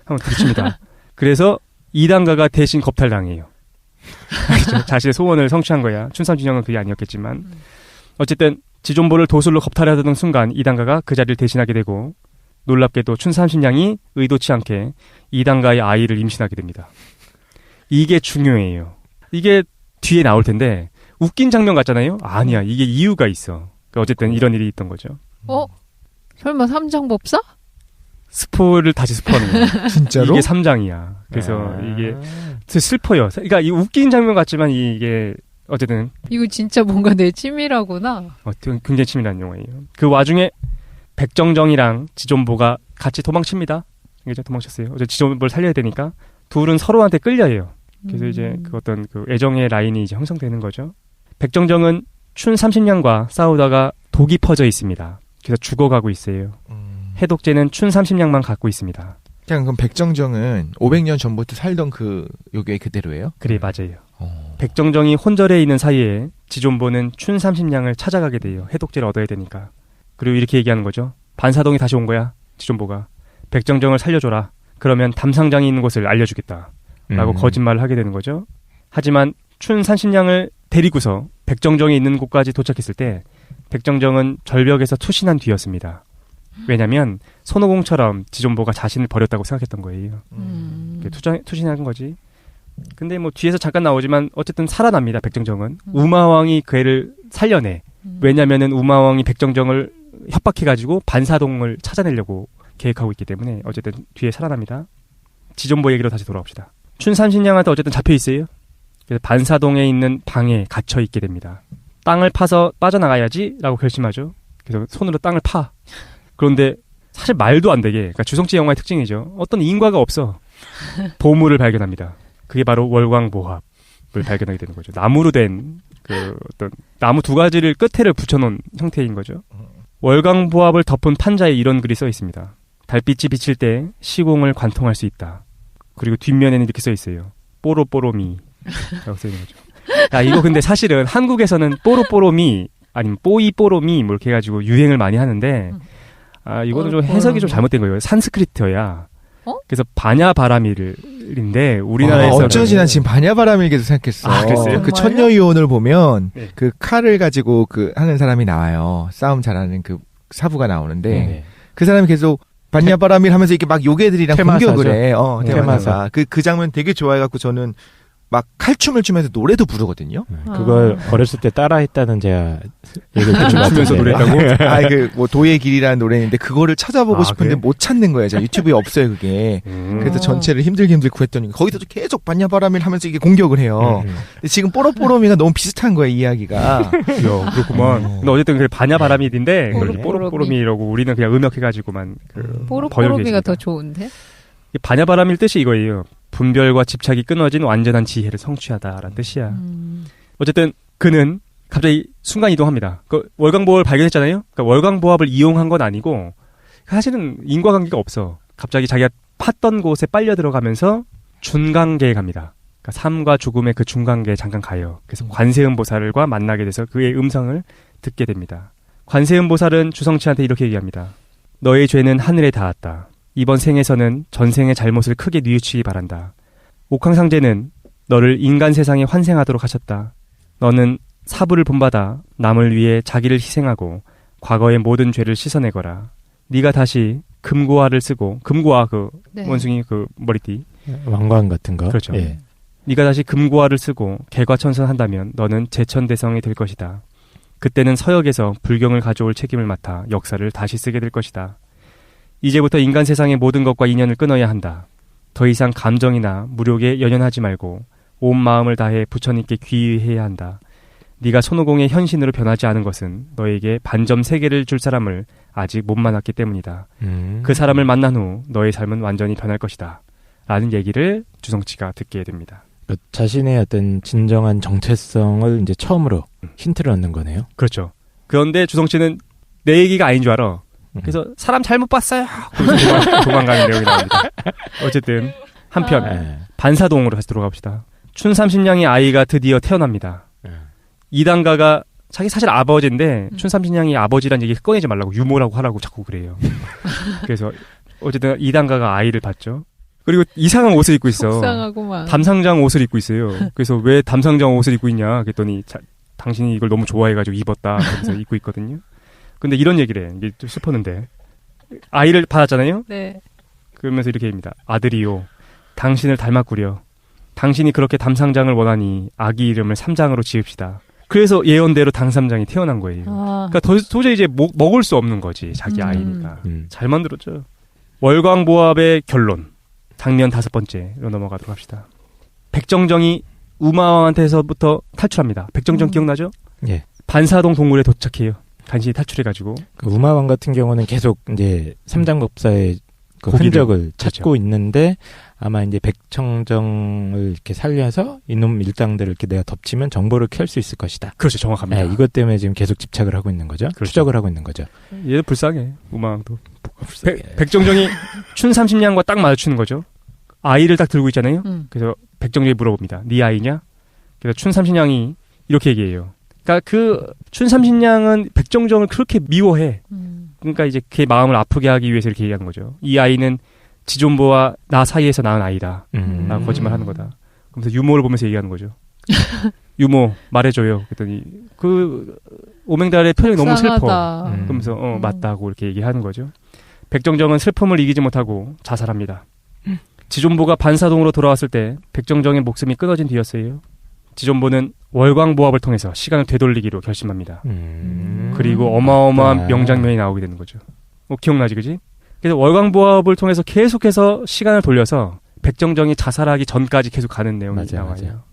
하면 들이칩니다. 그래서 이당가가 대신 겁탈당해요. 자신의 소원을 성취한 거야. 춘삼신양은 그게 아니었겠지만 어쨌든 지존보를 도술로 겁탈하던 순간 이당가가 그 자리를 대신하게 되고 놀랍게도 춘삼신양이 의도치 않게 이당가의 아이를 임신하게 됩니다. 이게 중요해요. 이게 뒤에 나올 텐데 웃긴 장면 같잖아요. 아니야. 이게 이유가 있어. 그러니까 어쨌든 이런 일이 있던 거죠. 설마 삼장법사? 스포를 다시 스포하는 거야. 진짜로? 이게 3장이야. 그래서 이게 슬퍼요. 그러니까 이 웃긴 장면 같지만 이게 어쨌든 이거 진짜 뭔가 내 취미라구나. 굉장히 치밀한 영화예요. 그 와중에 백정정이랑 지존보가 같이 도망칩니다. 이제 도망쳤어요. 어제 지존보를 살려야 되니까 둘은 서로한테 끌려요. 그래서 이제 그 어떤 그 애정의 라인이 이제 형성되는 거죠. 백정정은 춘삼신양과 싸우다가 독이 퍼져 있습니다. 그래서 죽어가고 있어요. 해독제는 춘삼신양만 갖고 있습니다. 그럼 백정정은 500년 전부터 살던 그 요괴 그대로예요? 그래, 맞아요. 백정정이 혼절해 있는 사이에 지존보는 춘삼신양을 찾아가게 돼요. 해독제를 얻어야 되니까. 그리고 이렇게 얘기하는 거죠. 반사동이 다시 온 거야. 지존보가. 백정정을 살려줘라. 그러면 담상장이 있는 곳을 알려주겠다. 라고 거짓말을 하게 되는 거죠. 하지만 춘삼신양을 데리고서 백정정이 있는 곳까지 도착했을 때 백정정은 절벽에서 투신한 뒤였습니다. 왜냐면 손오공처럼 지존보가 자신을 버렸다고 생각했던 거예요. 투신한 거지. 근데 뭐 뒤에서 잠깐 나오지만 어쨌든 살아납니다. 백정정은. 우마왕이 그 애를 살려내. 왜냐면은 우마왕이 백정정을 협박해가지고 반사동을 찾아내려고 계획하고 있기 때문에 어쨌든 뒤에 살아납니다. 지존보 얘기로 다시 돌아옵시다. 춘삼신양한테 어쨌든 잡혀있어요. 그래서 반사동에 있는 방에 갇혀있게 됩니다. 땅을 파서 빠져나가야지 라고 결심하죠. 그래서 손으로 땅을 파. 그런데 사실 말도 안 되게, 그러니까 주성치 영화의 특징이죠. 어떤 인과가 없어. 보물을 발견합니다. 그게 바로 월광보합을 발견하게 되는 거죠. 나무로 된 그 어떤 나무 두 가지를 끝에를 붙여놓은 형태인 거죠. 월광보합을 덮은 판자에 이런 글이 써 있습니다. 달빛이 비칠 때 시공을 관통할 수 있다. 그리고 뒷면에는 이렇게 써 있어요. 뽀로뽀로미 라고 써 있는 거죠. 야, 이거 근데 사실은 한국에서는 뽀로뽀로미 아니면 뽀이뽀로미 뭐 이렇게 해가지고 유행을 많이 하는데 이거는 좀 해석이 좀 잘못된 거예요. 산스크리트어야. 그래서 바냐바라밀인데 우리나라에서 어쩐지 난 지금 바냐바라밀게도 생각했어. 그랬어요? 그 천녀유혼을 보면 그 칼을 가지고 그 하는 사람이 나와요. 싸움 잘하는 그 사부가 나오는데 그 사람이 계속 바냐바라밀 하면서 이렇게 막 요괴들이랑 공격을 해. 테마사. 그 장면 되게 좋아해갖고 저는 막 칼춤을 추면서 노래도 부르거든요. 그걸 어렸을 때 따라했다는 제가 얘기를 추면서 노래했다고? 뭐 도의 길이라는 노래인데 그거를 찾아보고 싶은데 그래? 못 찾는 거예요. 제가 유튜브에 없어요 그게. 그래서 전체를 힘들게 구했더니 거기서도 계속 바냐바라밀 하면서 이게 공격을 해요. 근데 지금 뽀로뽀로미가 너무 비슷한 거예요 이야기가. 그렇구만. 근데 어쨌든 그 바냐바라밀인데 뽀로뽀로미라고 우리는 그냥 음역해가지고만 뽀로뽀로미가 더 좋은데? 바냐바라밀 뜻이 이거예요. 분별과 집착이 끊어진 완전한 지혜를 성취하다라는 뜻이야. 어쨌든 그는 갑자기 순간 이동합니다. 그 월광보합을 발견했잖아요. 그러니까 월광보합을 이용한 건 아니고 사실은 인과관계가 없어. 갑자기 자기가 팠던 곳에 빨려 들어가면서 준강계에 갑니다. 그러니까 삶과 죽음의 그 중간계에 잠깐 가요. 그래서 관세음보살과 만나게 돼서 그의 음성을 듣게 됩니다. 관세음보살은 주성치한테 이렇게 얘기합니다. 너의 죄는 하늘에 닿았다. 이번 생에서는 전생의 잘못을 크게 뉘우치기 바란다. 옥황상제는 너를 인간 세상에 환생하도록 하셨다. 너는 사부를 본받아 남을 위해 자기를 희생하고 과거의 모든 죄를 씻어내거라. 네가 다시 금고화를 쓰고 금고화 원숭이 그 머리띠 왕관 같은 거. 그렇죠. 예. 네가 다시 금고화를 쓰고 개과천선한다면 너는 제천대성이 될 것이다. 그때는 서역에서 불경을 가져올 책임을 맡아 역사를 다시 쓰게 될 것이다. 이제부터 인간 세상의 모든 것과 인연을 끊어야 한다. 더 이상 감정이나 무력에 연연하지 말고 온 마음을 다해 부처님께 귀의해야 한다. 네가 손오공의 현신으로 변하지 않은 것은 너에게 반점 3개를 줄 사람을 아직 못 만났기 때문이다. 그 사람을 만난 후 너의 삶은 완전히 변할 것이다. 라는 얘기를 주성치가 듣게 됩니다. 자신의 어떤 진정한 정체성을 이제 처음으로 힌트를 얻는 거네요. 그렇죠. 그런데 주성치는 내 얘기가 아닌 줄 알아. 그래서 사람 잘못 봤어요. 도망가는 내용이 나옵니다. 어쨌든 한편 반사동으로 다시 들어가봅시다. 춘삼신양의 아이가 드디어 태어납니다. 이단가가 자기 사실 아버지인데 춘삼신양이 아버지란 얘기 꺼내지 말라고 유모라고 하라고 자꾸 그래요. 그래서 어쨌든 이단가가 아이를 봤죠. 그리고 이상한 옷을 입고 있어. 속상하구만. 담상장 옷을 입고 있어요. 그래서 왜 담상장 옷을 입고 있냐 그랬더니 당신이 이걸 너무 좋아해가지고 입었다. 그래서 입고 있거든요. 근데 이런 얘기를 해. 이게 좀 슬펐는데 아이를 받았잖아요. 네. 그러면서 이렇게 합니다. 아들이요. 당신을 닮았구려. 당신이 그렇게 담상장을 원하니 아기 이름을 삼장으로 지읍시다. 그래서 예언대로 당삼장이 태어난 거예요. 그러니까 도저히 이제 먹을 수 없는 거지. 자기 아이니까. 잘 만들었죠. 월광보합의 결론. 장면 5번째로 넘어가도록 합시다. 백정정이 우마왕한테서부터 탈출합니다. 백정정 기억나죠? 예. 반사동 동굴에 도착해요. 간신히 탈출해가지고. 그 우마왕 같은 경우는 계속 이제 삼장법사의 그 흔적을 찾고 있는데 아마 이제 백정정을 이렇게 살려서 이놈 일당들을 이렇게 내가 덮치면 정보를 켤 수 있을 것이다. 그렇죠. 정확합니다. 네, 이것 때문에 지금 계속 집착을 하고 있는 거죠. 그렇죠. 추적을 하고 있는 거죠. 얘도 불쌍해. 우마왕도. 백정정이 춘삼신양과 딱 마주치는 거죠. 아이를 딱 들고 있잖아요. 그래서 백정정이 물어봅니다. 네 아이냐? 그래서 춘삼신양이 이렇게 얘기해요. 그러니까 그 춘삼신양은 백정정을 그렇게 미워해. 그러니까 이제 걔 마음을 아프게 하기 위해서 이렇게 얘기하는 거죠. 이 아이는 지존보와 나 사이에서 낳은 아이다. 라고 거짓말하는 거다. 그러면서 유모를 보면서 얘기하는 거죠. 유모 말해줘요. 그랬더니 그 오맹달의 표정이 너무 슬퍼. 그러면서 맞다고 이렇게 얘기하는 거죠. 백정정은 슬픔을 이기지 못하고 자살합니다. 지존보가 반사동으로 돌아왔을 때 백정정의 목숨이 끊어진 뒤였어요. 지존보는 월광보합을 통해서 시간을 되돌리기로 결심합니다. 그리고 어마어마한 명장면이 나오게 되는 거죠. 기억나지, 그지? 그래서 월광보합을 통해서 계속해서 시간을 돌려서 백정정이 자살하기 전까지 계속 가는 내용이 나와요.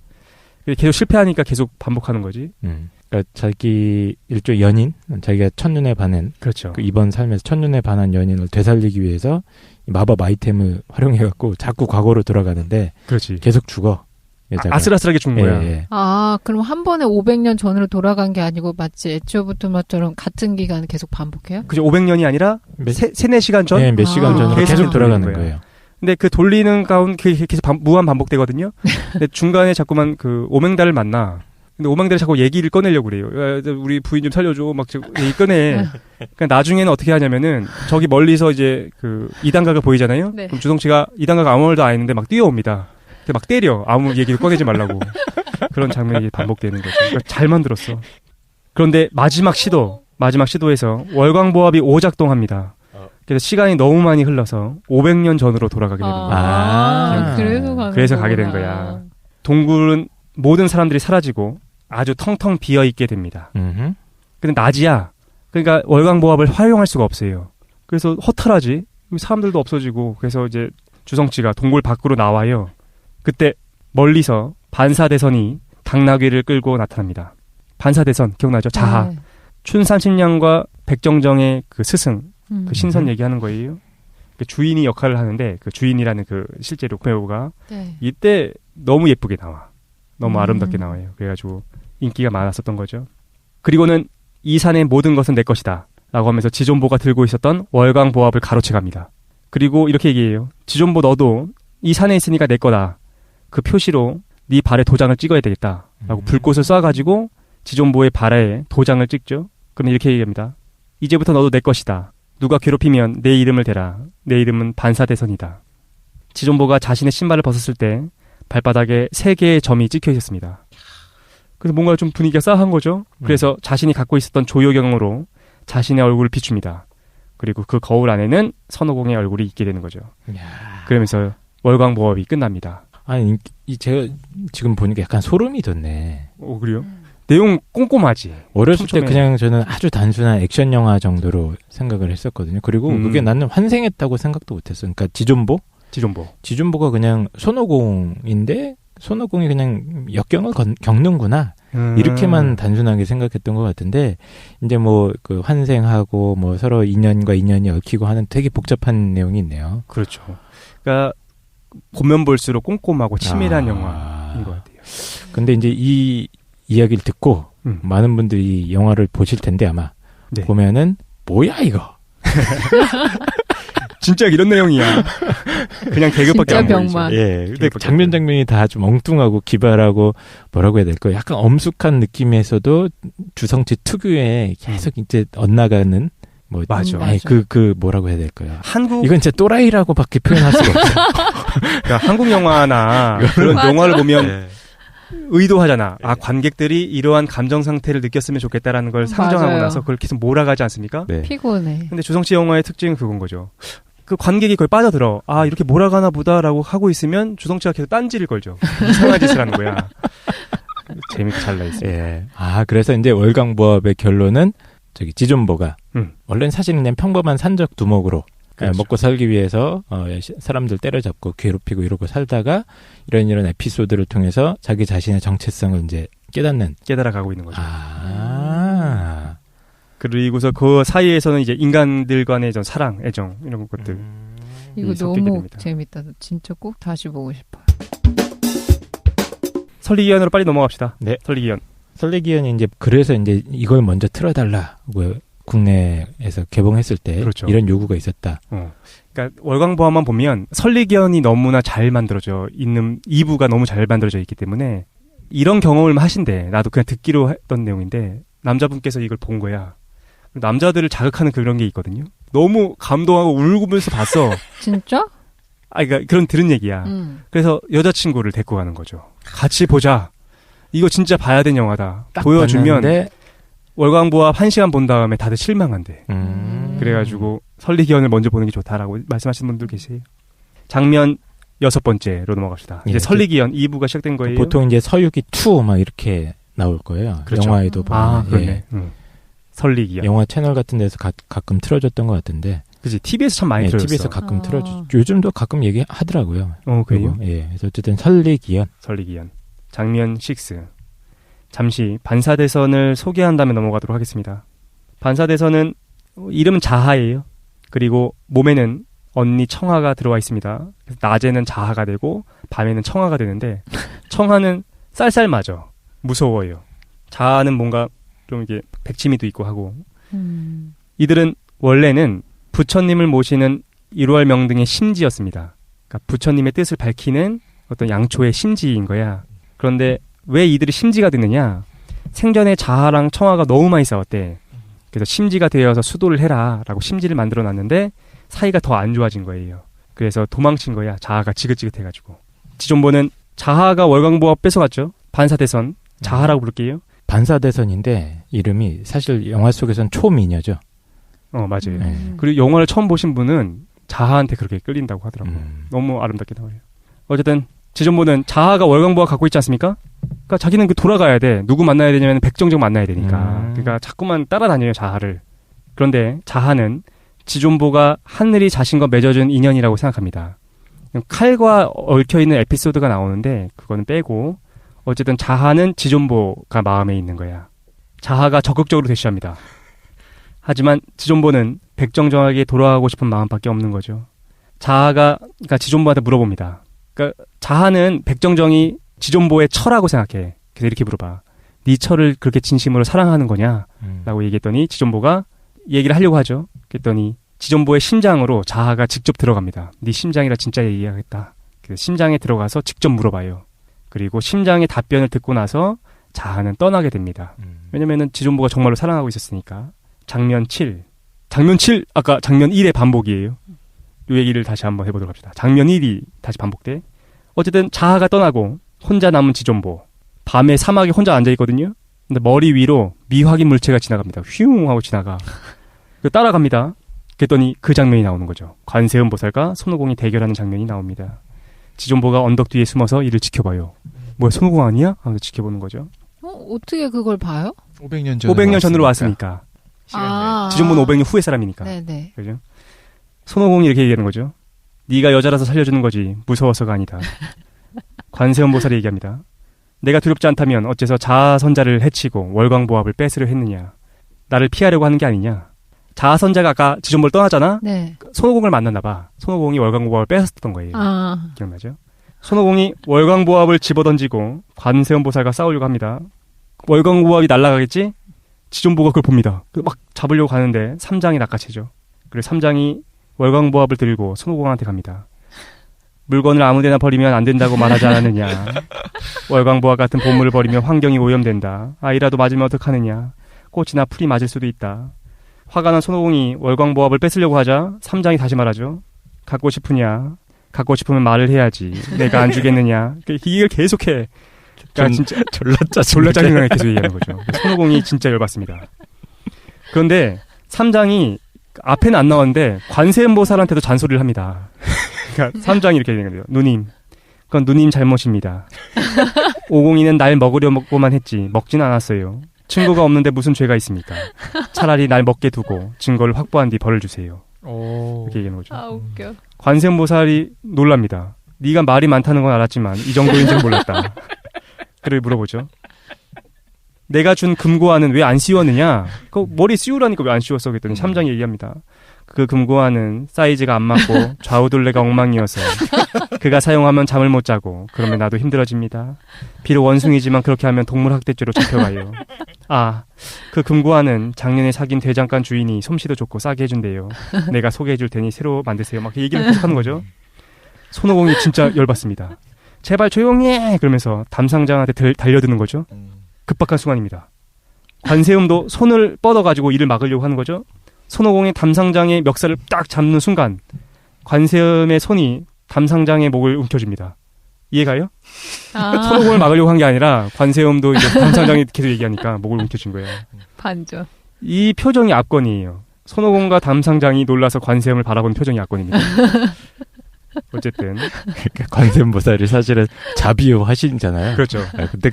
계속 실패하니까 계속 반복하는 거지. 그러니까 자기 일종의 연인, 자기가 첫눈에 반한, 그렇죠. 그 이번 삶에서 첫눈에 반한 연인을 되살리기 위해서 마법 아이템을 활용해갖고 자꾸 과거로 돌아가는데, 그렇지. 계속 죽어. 여자가. 아슬아슬하게 죽는 거야. 예. 아, 그럼 한 번에 500년 전으로 돌아간 게 아니고 마치 애초부터처럼 같은 기간을 계속 반복해요? 그죠. 500년이 아니라 3-4시간 전? 네, 몇 시간 전으로 계속 돌아가는 거예요. 근데 그 돌리는 가운데 계속 무한 반복되거든요. 근데 중간에 자꾸만 그 오맹달을 만나. 근데 오맹달이 자꾸 얘기를 꺼내려고 그래요. 야, 우리 부인 좀 살려줘. 막 얘기 꺼내. 그러니까 나중에는 어떻게 하냐면은 저기 멀리서 이제 그 이단가가 보이잖아요. 네. 그럼 주성치가 이단가가 아무 말도 안 했는데 막 뛰어옵니다. 막 때려. 아무 얘기를 꺼내지 말라고. 그런 장면이 반복되는 거죠. 그러니까 잘 만들었어. 그런데 마지막 시도에서 월광보합이 오작동합니다. 그래서 시간이 너무 많이 흘러서 500년 전으로 돌아가게 되는 거야. 그래서 가게 된 거야. 동굴은 모든 사람들이 사라지고 아주 텅텅 비어있게 됩니다. 근데 낮이야. 그러니까 월광보합을 활용할 수가 없어요. 그래서 허탈하지. 사람들도 없어지고. 그래서 이제 주성치가 동굴 밖으로 나와요. 그때 멀리서 반사대선이 당나귀를 끌고 나타납니다. 반사대선 기억나죠? 자하. 네. 춘삼신양과 백정정의 그 스승, 그 신선 얘기하는 거예요. 그 주인이 역할을 하는데 그 주인이라는 그 실제로 배우가 이때 너무 예쁘게 나와. 너무 아름답게 나와요. 그래가지고 인기가 많았었던 거죠. 그리고는 이 산의 모든 것은 내 것이다 라고 하면서 지존보가 들고 있었던 월광보합을 가로채 갑니다. 그리고 이렇게 얘기해요. 지존보 너도 이 산에 있으니까 내 거다. 그 표시로 네 발에 도장을 찍어야 되겠다 라고 불꽃을 쏴가지고 지존보의 발에 도장을 찍죠. 그럼 이렇게 얘기합니다. 이제부터 너도 내 것이다. 누가 괴롭히면 내 이름을 대라. 내 이름은 반사대선이다. 지존보가 자신의 신발을 벗었을 때 발바닥에 3개의 점이 찍혀 있었습니다. 그래서 뭔가 좀 분위기가 싸한 거죠. 그래서 자신이 갖고 있었던 조효경으로 자신의 얼굴을 비춥니다. 그리고 그 거울 안에는 선호공의 얼굴이 있게 되는 거죠. 그러면서 월광보합이 끝납니다. 아니, 제가 지금 보니까 약간 소름이 돋네. 그래요? 내용 꼼꼼하지. 어렸을 때 촘촘해. 그냥 저는 아주 단순한 액션 영화 정도로 생각을 했었거든요. 그리고 그게 나는 환생했다고 생각도 못했어. 그러니까 지존보가 그냥 손오공인데 손오공이 그냥 역경을 겪는구나. 이렇게만 단순하게 생각했던 것 같은데 이제 뭐 그 환생하고 뭐 서로 인연과 인연이 얽히고 하는 되게 복잡한 내용이 있네요. 그렇죠. 그러니까 보면 볼수록 꼼꼼하고 치밀한 영화인 것 같아요. 근데 이제 이 이야기를 듣고 많은 분들이 이 영화를 보실 텐데 아마 네. 보면은 뭐야 이거? 진짜 이런 내용이야. 그냥 개그밖에 안 보이죠. 예. 근데 장면이 다 좀 엉뚱하고 기발하고 뭐라고 해야 될까요? 약간 엄숙한 느낌에서도 주성치 특유의 계속 이제 엇나가는 뭐 맞아. 그 뭐라고 해야 될까요? 한국 이건 진짜 또라이라고밖에 표현할 수가 없어요. 그러니까 한국 영화나 그런 영화를 보면 의도하잖아. 아, 관객들이 이러한 감정 상태를 느꼈으면 좋겠다라는 걸 상정하고 나서 그걸 계속 몰아가지 않습니까? 네. 피곤해. 근데 주성치 영화의 특징은 그건 거죠. 그 관객이 거의 빠져들어. 아, 이렇게 몰아가나 보다라고 하고 있으면 주성치가 계속 딴지를 걸죠. 이상한 짓을 하는 거야. 재밌게 잘 나있어요. 예. 아, 그래서 이제 월광보합의 결론은 저기 지존보가 원래는 사실 그냥 평범한 산적 두목으로 그렇죠. 먹고 살기 위해서 사람들 때려잡고 괴롭히고 이러고 살다가 이런 에피소드를 통해서 자기 자신의 정체성을 이제 깨달아가고 있는 거죠. 아. 그리고서 그 사이에서는 이제 인간들 간의 전 사랑, 애정 이런 것들. 이거 너무 됩니다. 재밌다. 진짜 꼭 다시 보고 싶어요. 설리기연으로 빨리 넘어갑시다. 네. 설리기연이 이제 그래서 이제 이걸 먼저 틀어달라고 국내에서 개봉했을 때 그렇죠. 이런 요구가 있었다. 그러니까 월광보암만 보면 설리기연이 너무나 잘 만들어져 있는 2부가 너무 잘 만들어져 있기 때문에 이런 경험을 하신대. 나도 그냥 듣기로 했던 내용인데 남자분께서 이걸 본 거야. 남자들을 자극하는 그런 게 있거든요. 너무 감동하고 울면서 봤어. 진짜? 아, 그러니까 그런 들은 얘기야. 그래서 여자친구를 데리고 가는 거죠. 같이 보자. 이거 진짜 봐야 되는 영화다. 보여주면 봤는데... 월광보합 1시간 본 다음에 다들 실망한대. 그래가지고 설리기연을 먼저 보는 게 좋다라고 말씀하시는 분들 계세요. 장면 6번째로 넘어갑시다. 이제 설리기연 2부가 시작된 거예요. 보통 이제 서유기 2 막 이렇게 나올 거예요. 그렇죠. 영화에도 보면. 아, 그러네. 설리기연. 영화 채널 같은 데서 가끔 틀어줬던 것 같은데. 그치. TV에서 참 많이 틀어줬어. TV에서 가끔 틀어주죠. 요즘도 가끔 얘기하더라고요. 그래요? 예. 그래서 어쨌든 설리기연. 장면 6. 잠시 반사대선을 소개한 다음에 넘어가도록 하겠습니다. 반사대선은 이름은 자하예요. 그리고 몸에는 언니 청하가 들어와 있습니다. 그래서 낮에는 자하가 되고 밤에는 청하가 되는데 청하는 쌀쌀 맞아. 무서워요. 자하는 뭔가 좀 이게 백치미도 있고 하고 이들은 원래는 부처님을 모시는 1월 명등의 심지였습니다. 그러니까 부처님의 뜻을 밝히는 어떤 양초의 심지인 거야. 그런데 왜 이들이 심지가 됐느냐? 생전에 자하랑 청하가 너무 많이 싸웠대. 그래서 심지가 되어서 수도를 해라 라고 심지를 만들어 놨는데 사이가 더 안 좋아진 거예요. 그래서 도망친 거야. 자하가 지긋지긋해가지고. 지존보는 자하가 월광보합 뺏어갔죠. 반사대선. 자하라고 부를게요. 반사대선인데 이름이 사실 영화 속에서는 초미녀죠. 맞아요. 그리고 영화를 처음 보신 분은 자하한테 그렇게 끌린다고 하더라고요. 너무 아름답게 나와요. 어쨌든 지존보는 자하가 월광보합 갖고 있지 않습니까? 그러니까 자기는 돌아가야 돼. 누구 만나야 되냐면 백정정 만나야 되니까. 그러니까 자꾸만 따라다녀요, 자하를. 그런데 자하는 지존보가 하늘이 자신과 맺어준 인연이라고 생각합니다. 칼과 얽혀있는 에피소드가 나오는데 그거는 빼고 어쨌든 자하는 지존보가 마음에 있는 거야. 자하가 적극적으로 대시합니다. 하지만 지존보는 백정정하게 돌아가고 싶은 마음밖에 없는 거죠. 자하가 그러니까 지존보한테 물어봅니다. 그러니까 자하는 백정정이 지존보의 처라고 생각해. 그래서 이렇게 물어봐. 네 처를 그렇게 진심으로 사랑하는 거냐? 라고 얘기했더니 지존보가 얘기를 하려고 하죠. 그랬더니 지존보의 심장으로 자하가 직접 들어갑니다. 네 심장이라 진짜 얘기하겠다. 그래서 심장에 들어가서 직접 물어봐요. 그리고 심장의 답변을 듣고 나서 자하는 떠나게 됩니다. 왜냐면은 지존보가 정말로 사랑하고 있었으니까. 장면 7. 아까 장면 1의 반복이에요. 이 얘기를 다시 한번 해보도록 합시다. 장면 1이 다시 반복돼. 어쨌든 자하가 떠나고 혼자 남은 지존보. 밤에 사막에 혼자 앉아있거든요. 근데 머리 위로 미확인 물체가 지나갑니다. 휘웅 하고 지나가. 따라갑니다. 그랬더니 그 장면이 나오는 거죠. 관세음보살과 손오공이 대결하는 장면이 나옵니다. 지존보가 언덕 뒤에 숨어서 이를 지켜봐요. 뭐야, 손오공 아니야? 하면서 지켜보는 거죠. 어떻게 그걸 봐요? 500년 전으로 왔으니까. 지존보는 500년 후의 사람이니까. 네네. 그죠? 손오공이 이렇게 얘기하는 거죠. 네가 여자라서 살려주는 거지 무서워서가 아니다. 관세음보살이 얘기합니다. 내가 두렵지 않다면 어째서 자아선자를 해치고 월광보합을 뺏으려 했느냐. 나를 피하려고 하는 게 아니냐. 자아선자가 아까 지존보를 떠나잖아. 네. 손오공을 만났나 봐. 손오공이 월광보합을 뺏었던 거예요. 기억나죠? 손오공이 월광보합을 집어던지고 관세음보살과 싸우려고 합니다. 월광보합이 날아가겠지? 지존보가 그걸 봅니다. 막 잡으려고 가는데 삼장이 낚아채죠. 그래서 삼장이 월광보합을 들고 손오공한테 갑니다. 물건을 아무데나 버리면 안 된다고 말하지 않았느냐. 월광보합 같은 보물을 버리면 환경이 오염된다. 아이라도 맞으면 어떡하느냐. 꽃이나 풀이 맞을 수도 있다. 화가 난 손오공이 월광보합을 뺏으려고 하자 삼장이 다시 말하죠. 갖고 싶으냐. 갖고 싶으면 말을 해야지. 내가 안 주겠느냐. 이걸 계속해. 그러니까 진짜 졸라 짜증나게 계속 얘기하는 거죠. 손오공이 진짜 열받습니다. 그런데 삼장이 앞에는 안 나왔는데 관세음보살한테도 잔소리를 합니다. 그러니까 삼장이 이렇게 얘기하는 거예요. 누님, 그건 누님 잘못입니다. 오공이는 날 먹으려고만 했지 먹진 않았어요. 증거가 없는데 무슨 죄가 있습니까? 차라리 날 먹게 두고 증거를 확보한 뒤 벌을 주세요. 이렇게 얘기하는 거죠. 아, 웃겨. 관세음보살이 놀랍니다. 네가 말이 많다는 건 알았지만 이 정도인지는 몰랐다. 그래 물어보죠. 내가 준 금고안은 왜 안 씌웠느냐? 그 머리 씌우라니까 왜 안 씌웠어? 그랬더니 삼장이 얘기합니다. 그 금고안은 사이즈가 안 맞고 좌우둘레가 엉망이어서 그가 사용하면 잠을 못 자고 그러면 나도 힘들어집니다. 비록 원숭이지만 그렇게 하면 동물학대죄로 잡혀가요. 아, 그 금고안은 작년에 사귄 대장간 주인이 솜씨도 좋고 싸게 해준대요. 내가 소개해줄 테니 새로 만드세요. 막 얘기를 계속 하는 거죠. 손오공이 진짜 열받습니다. 제발 조용히 해! 그러면서 담상장한테 달려드는 거죠. 급박한 순간입니다. 관세음도 손을 뻗어가지고 이를 막으려고 하는 거죠. 손오공이 담상장의 멱살을 딱 잡는 순간 관세음의 손이 담상장의 목을 움켜줍니다. 이해가요? 손오공을 막으려고 한 게 아니라 관세음도 이제 담상장이 계속 얘기하니까 목을 움켜준 거예요. 반전. 이 표정이 압권이에요. 손오공과 담상장이 놀라서 관세음을 바라보는 표정이 압권입니다. 어쨌든 관세음보살이 사실은 자비요 하신잖아요. 그렇죠. 근데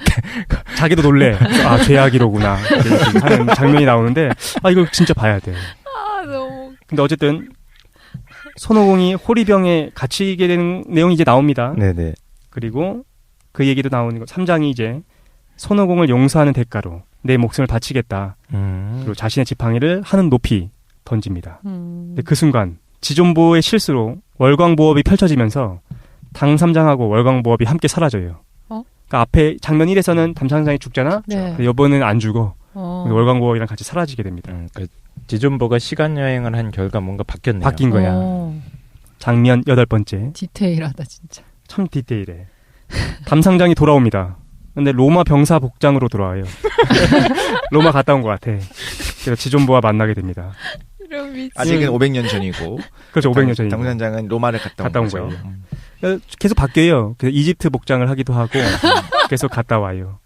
자기도 놀래. 아, 죄악이로구나. 이렇게 하는 장면이 나오는데 이거 진짜 봐야 돼. 너무. 근데 어쨌든 손오공이 호리병에 갇히게 되는 내용이 이제 나옵니다. 네네. 그리고 그 얘기도 나오는 거. 삼장이 이제 손오공을 용서하는 대가로 내 목숨을 바치겠다. 그리고 자신의 지팡이를 하늘 높이 던집니다. 근데 그 순간 지존보의 실수로 월광보합이 펼쳐지면서 당삼장하고 월광보합이 함께 사라져요. 그러니까 앞에 장면 1에서는 담상장이 죽잖아. 네. 이번에는 안 죽어. 월광보합이랑 같이 사라지게 됩니다. 지존보가 시간 여행을 한 결과 뭔가 바뀌었네요. 바뀐 거야. 장면 8번째. 디테일하다 진짜. 참 디테일해. 담상장이 돌아옵니다. 근데 로마 병사 복장으로 돌아와요. 로마 갔다 온 것 같아. 그래서 지존보와 만나게 됩니다. 아직은 500년 전이고. 그렇죠, 500년 전이고. 담상장은 로마를 갔다 온 거예요. 계속 바뀌어요. 그래서 이집트 복장을 하기도 하고 계속 갔다 와요.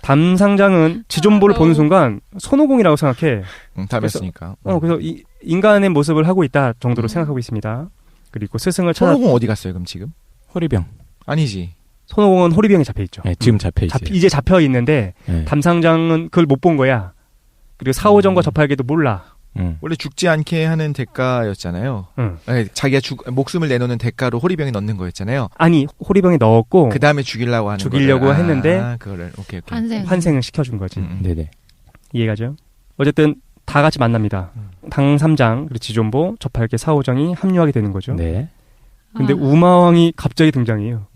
담상장은 지존보를 보는 순간 손오공이라고 생각해. 닮았으니까. 그래서 인간의 모습을 하고 있다 정도로 생각하고 있습니다. 그리고 스승을 손오공 어디 갔어요, 그럼 지금? 호리병. 아니지. 손오공은 호리병에 잡혀 있죠. 네, 지금 잡혀 있어요. 이제 잡혀 있는데 담상장은 그걸 못 본 거야. 그리고 사오정과 접할게도 몰라. 원래 죽지 않게 하는 대가였잖아요. 네, 자기가 목숨을 내놓는 대가로 호리병에 넣는 거였잖아요. 아니, 호리병에 넣었고 그 다음에 죽이려고 했는데 그거를 오케이. 환생을 시켜준 거지. 네네. 이해가죠? 어쨌든 다 같이 만납니다. 당삼장 그리고 지존보, 접할게 사오정이 합류하게 되는 거죠. 네. 근데 우마왕이 갑자기 등장해요.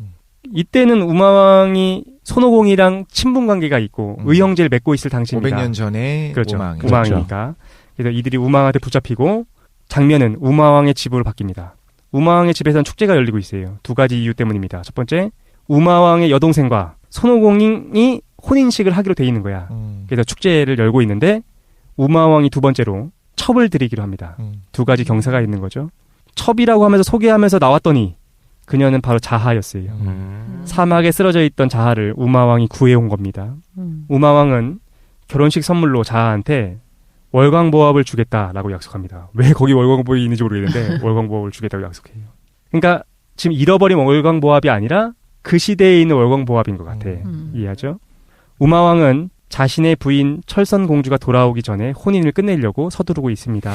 이때는 우마왕이 손오공이랑 친분 관계가 있고 의형제를 맺고 있을 당시입니다. 500년 전에 그렇죠. 우마왕이죠. 우마왕이니까. 그래서 이들이 우마왕한테 붙잡히고 장면은 우마왕의 집으로 바뀝니다. 우마왕의 집에서는 축제가 열리고 있어요. 두 가지 이유 때문입니다. 첫 번째, 우마왕의 여동생과 손오공이 혼인식을 하기로 돼 있는 거야. 그래서 축제를 열고 있는데 우마왕이 두 번째로 첩을 드리기로 합니다. 두 가지 경사가 있는 거죠. 첩이라고 하면서 소개하면서 나왔더니 그녀는 바로 자하였어요. 사막에 쓰러져 있던 자하를 우마왕이 구해온 겁니다. 우마왕은 결혼식 선물로 자하한테 월광보합을 주겠다라고 약속합니다. 왜 거기 월광보합이 있는지 모르겠는데 월광보합을 주겠다고 약속해요. 그러니까 지금 잃어버린 월광보합이 아니라 그 시대에 있는 월광보합인 것 같아. 이해하죠? 우마왕은 자신의 부인 철선공주가 돌아오기 전에 혼인을 끝내려고 서두르고 있습니다.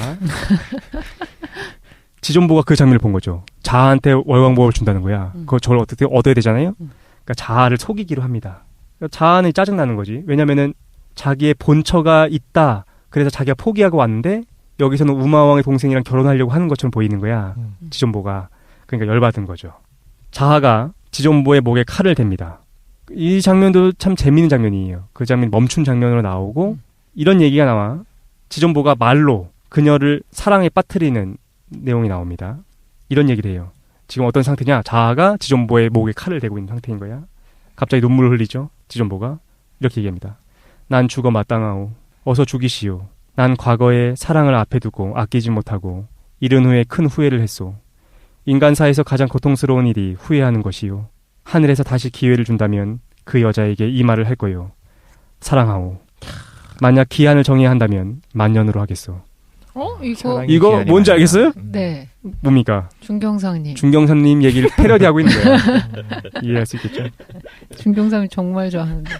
지존보가 그 장면을 본 거죠. 자아한테 월광보업을 준다는 거야. 그걸 저를 어떻게 얻어야 되잖아요. 그러니까 자아를 속이기로 합니다. 그러니까 자아는 짜증나는 거지. 왜냐면은 자기의 본처가 있다. 그래서 자기가 포기하고 왔는데 여기서는 우마왕의 동생이랑 결혼하려고 하는 것처럼 보이는 거야. 지존보가. 그러니까 열받은 거죠. 자아가 지존보의 목에 칼을 댑니다. 이 장면도 참 재미있는 장면이에요. 그 장면이 멈춘 장면으로 나오고 이런 얘기가 나와. 지존보가 말로 그녀를 사랑에 빠뜨리는 내용이 나옵니다. 이런 얘기를 해요. 지금 어떤 상태냐? 자아가 지존보의 목에 칼을 대고 있는 상태인 거야. 갑자기 눈물을 흘리죠. 지존보가 이렇게 얘기합니다. 난 죽어 마땅하오. 어서 죽이시오. 난 과거에 사랑을 앞에 두고 아끼지 못하고 이른 후에 큰 후회를 했소. 인간사에서 가장 고통스러운 일이 후회하는 것이요. 하늘에서 다시 기회를 준다면 그 여자에게 이 말을 할 거요. 사랑하오. 만약 기한을 정해야 한다면 만년으로 하겠소. 이거 뭔지 알겠어요? 네. 뭡니까? 중경상님 얘기를 패러디하고 있는 거예요. 이해할 수 있겠죠? 중경상님 정말 좋아하는데.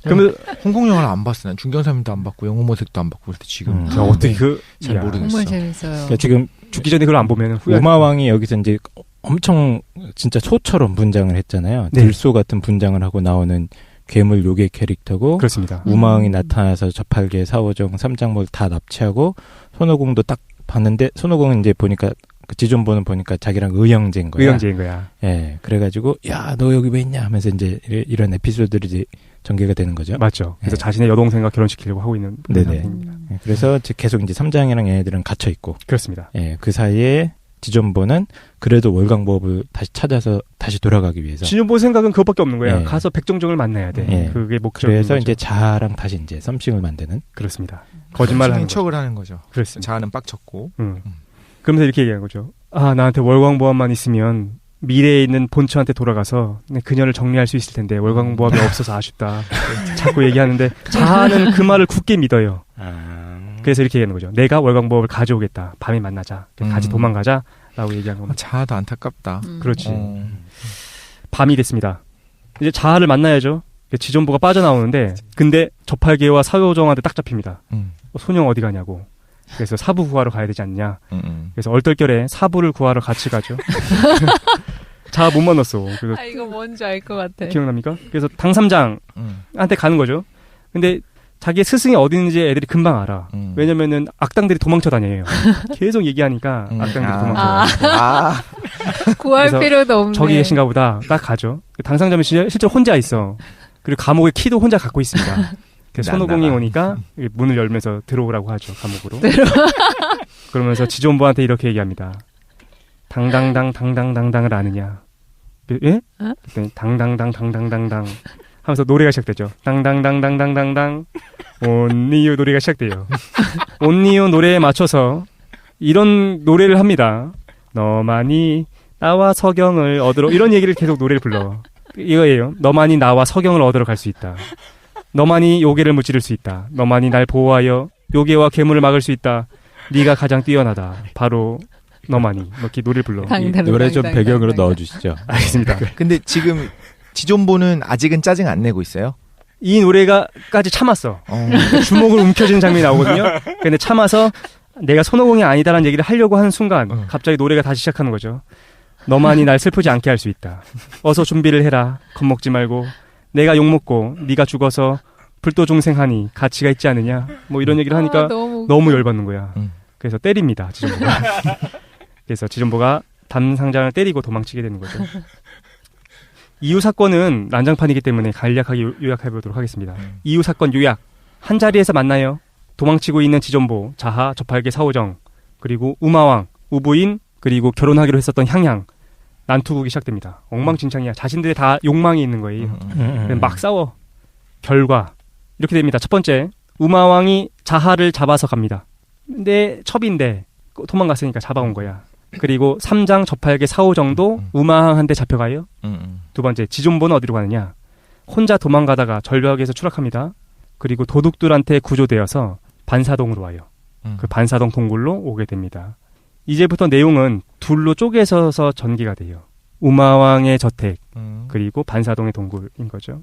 그러면 홍콩 영화를 안 봤어. 난 중경상님도 안 봤고 영웅모색도 안 봤고 그래서 지금 제가 어떻게 잘 모르겠어. 정말 재밌어요. 그러니까 지금 죽기 전에 그걸 안 보면 후회. 우마왕이 여기서 이제 엄청 진짜 소처럼 분장을 했잖아요. 네. 들소 같은 분장을 하고 나오는 괴물 요괴 캐릭터고 그렇습니다. 우마왕이 나타나서 저팔계, 사오정, 삼장몰 다 납치하고 손오공도 딱 봤는데 손오공은 이제 보니까 그 지존보는 보니까 자기랑 의형제인 거야. 예, 그래가지고 야 너 여기 왜 있냐 하면서 이제 이런 에피소드들이 이제 전개가 되는 거죠. 맞죠. 그래서 예. 자신의 여동생과 결혼시키려고 하고 있는 상태입니다. 예, 그래서 계속 이제 삼장이랑 얘네들은 갇혀 있고. 그렇습니다. 예, 그 사이에 지존보는 그래도 월광보업을 다시 찾아서 다시 돌아가기 위해서. 지존보 생각은 그것밖에 없는 거야. 예. 가서 백종정을 만나야 돼. 예. 그게 목적인 그래서 거죠. 이제 자아랑 다시 이제 썸씽을 만드는. 그렇습니다. 거짓말을 하는 척을 하는 거죠. 그렇습니다. 자아는 빡쳤고. 그러면서 이렇게 얘기하는 거죠. 아, 나한테 월광보합만 있으면 미래에 있는 본처한테 돌아가서 그녀를 정리할 수 있을 텐데 월광보합이 없어서 아쉽다. 자꾸 얘기하는데 자아는 그 말을 굳게 믿어요. 그래서 이렇게 얘기하는 거죠. 내가 월광보합을 가져오겠다. 밤에 만나자. 같이 도망가자. 라고 얘기한 겁니다. 자아도 안타깝다. 그렇지. 밤이 됐습니다. 이제 자아를 만나야죠. 지존보가 빠져나오는데 근데 저팔계와 사효정한테 딱 잡힙니다. 소녀 어디 가냐고. 그래서 사부 구하러 가야 되지 않냐. 그래서 얼떨결에 사부를 구하러 같이 가죠. 자아 못 만났어. 그래서 이거 뭔지 알 것 같아. 기억납니까? 그래서 당삼장한테 가는 거죠. 근데 자기의 스승이 어디 있는지 애들이 금방 알아. 왜냐면은 악당들이 도망쳐 다녀요. 계속 얘기하니까 악당들이 도망쳐 다녀요. 구할 필요도 없네. 저기 계신가 보다. 딱 가죠. 당상자면 실제로 혼자 있어. 그리고 감옥의 키도 혼자 갖고 있습니다. 그래서 손오공이 오니까 문을 열면서 들어오라고 하죠. 감옥으로. 그러면서 지존보한테 이렇게 얘기합니다. 당당당을 아느냐. 예? 그랬더니 당당당 하면서 노래가 시작되죠. 당당당당당당당 온니유 노래가 시작돼요. 온니유 노래에 맞춰서 이런 노래를 합니다. 너만이 나와 서경을 얻으러 이런 얘기를 계속 노래를 불러. 이거예요. 너만이 나와 서경을 얻으러 갈 수 있다. 너만이 요괴를 무찌를 수 있다. 너만이 날 보호하여 요괴와 괴물을 막을 수 있다. 네가 가장 뛰어나다. 바로 너만이. 이렇게 노래를 불러. 노래 좀 배경으로 넣어주시죠. 알겠습니다. 근데 지금 지존보는 아직은 짜증 안 내고 있어요? 이 노래가까지 참았어. 주먹을 움켜쥐는 장면이 나오거든요. 근데 참아서 내가 손오공이 아니다라는 얘기를 하려고 하는 순간 갑자기 노래가 다시 시작하는 거죠. 너만이 날 슬프지 않게 할 수 있다. 어서 준비를 해라. 겁먹지 말고. 내가 욕먹고 네가 죽어서 불도중생하니 가치가 있지 않느냐. 뭐 이런 얘기를 하니까 너무 열받는 거야. 그래서 때립니다. 지존보가. 그래서 지존보가 담상장을 때리고 도망치게 되는 거죠. 이후 사건은 난장판이기 때문에 간략하게 요약해보도록 하겠습니다. 이후 사건 요약. 한 자리에서 만나요. 도망치고 있는 지존보, 자하, 저팔계, 사오정, 그리고 우마왕, 우부인, 그리고 결혼하기로 했었던 향향. 난투극이 시작됩니다. 엉망진창이야. 자신들의 다 욕망이 있는 거예요. 막 싸워. 결과 이렇게 됩니다. 첫 번째, 우마왕이 자하를 잡아서 갑니다. 근데 첩인데 도망갔으니까 잡아온 거야. 그리고 3장 저팔계 사오정도 우마왕한테 잡혀가요. 두 번째, 지존보는 어디로 가느냐. 혼자 도망가다가 절벽에서 추락합니다. 그리고 도둑들한테 구조되어서 반사동으로 와요. 그 반사동 동굴로 오게 됩니다. 이제부터 내용은 둘로 쪼개서서 전개가 돼요. 우마왕의 저택, 그리고 반사동의 동굴인 거죠.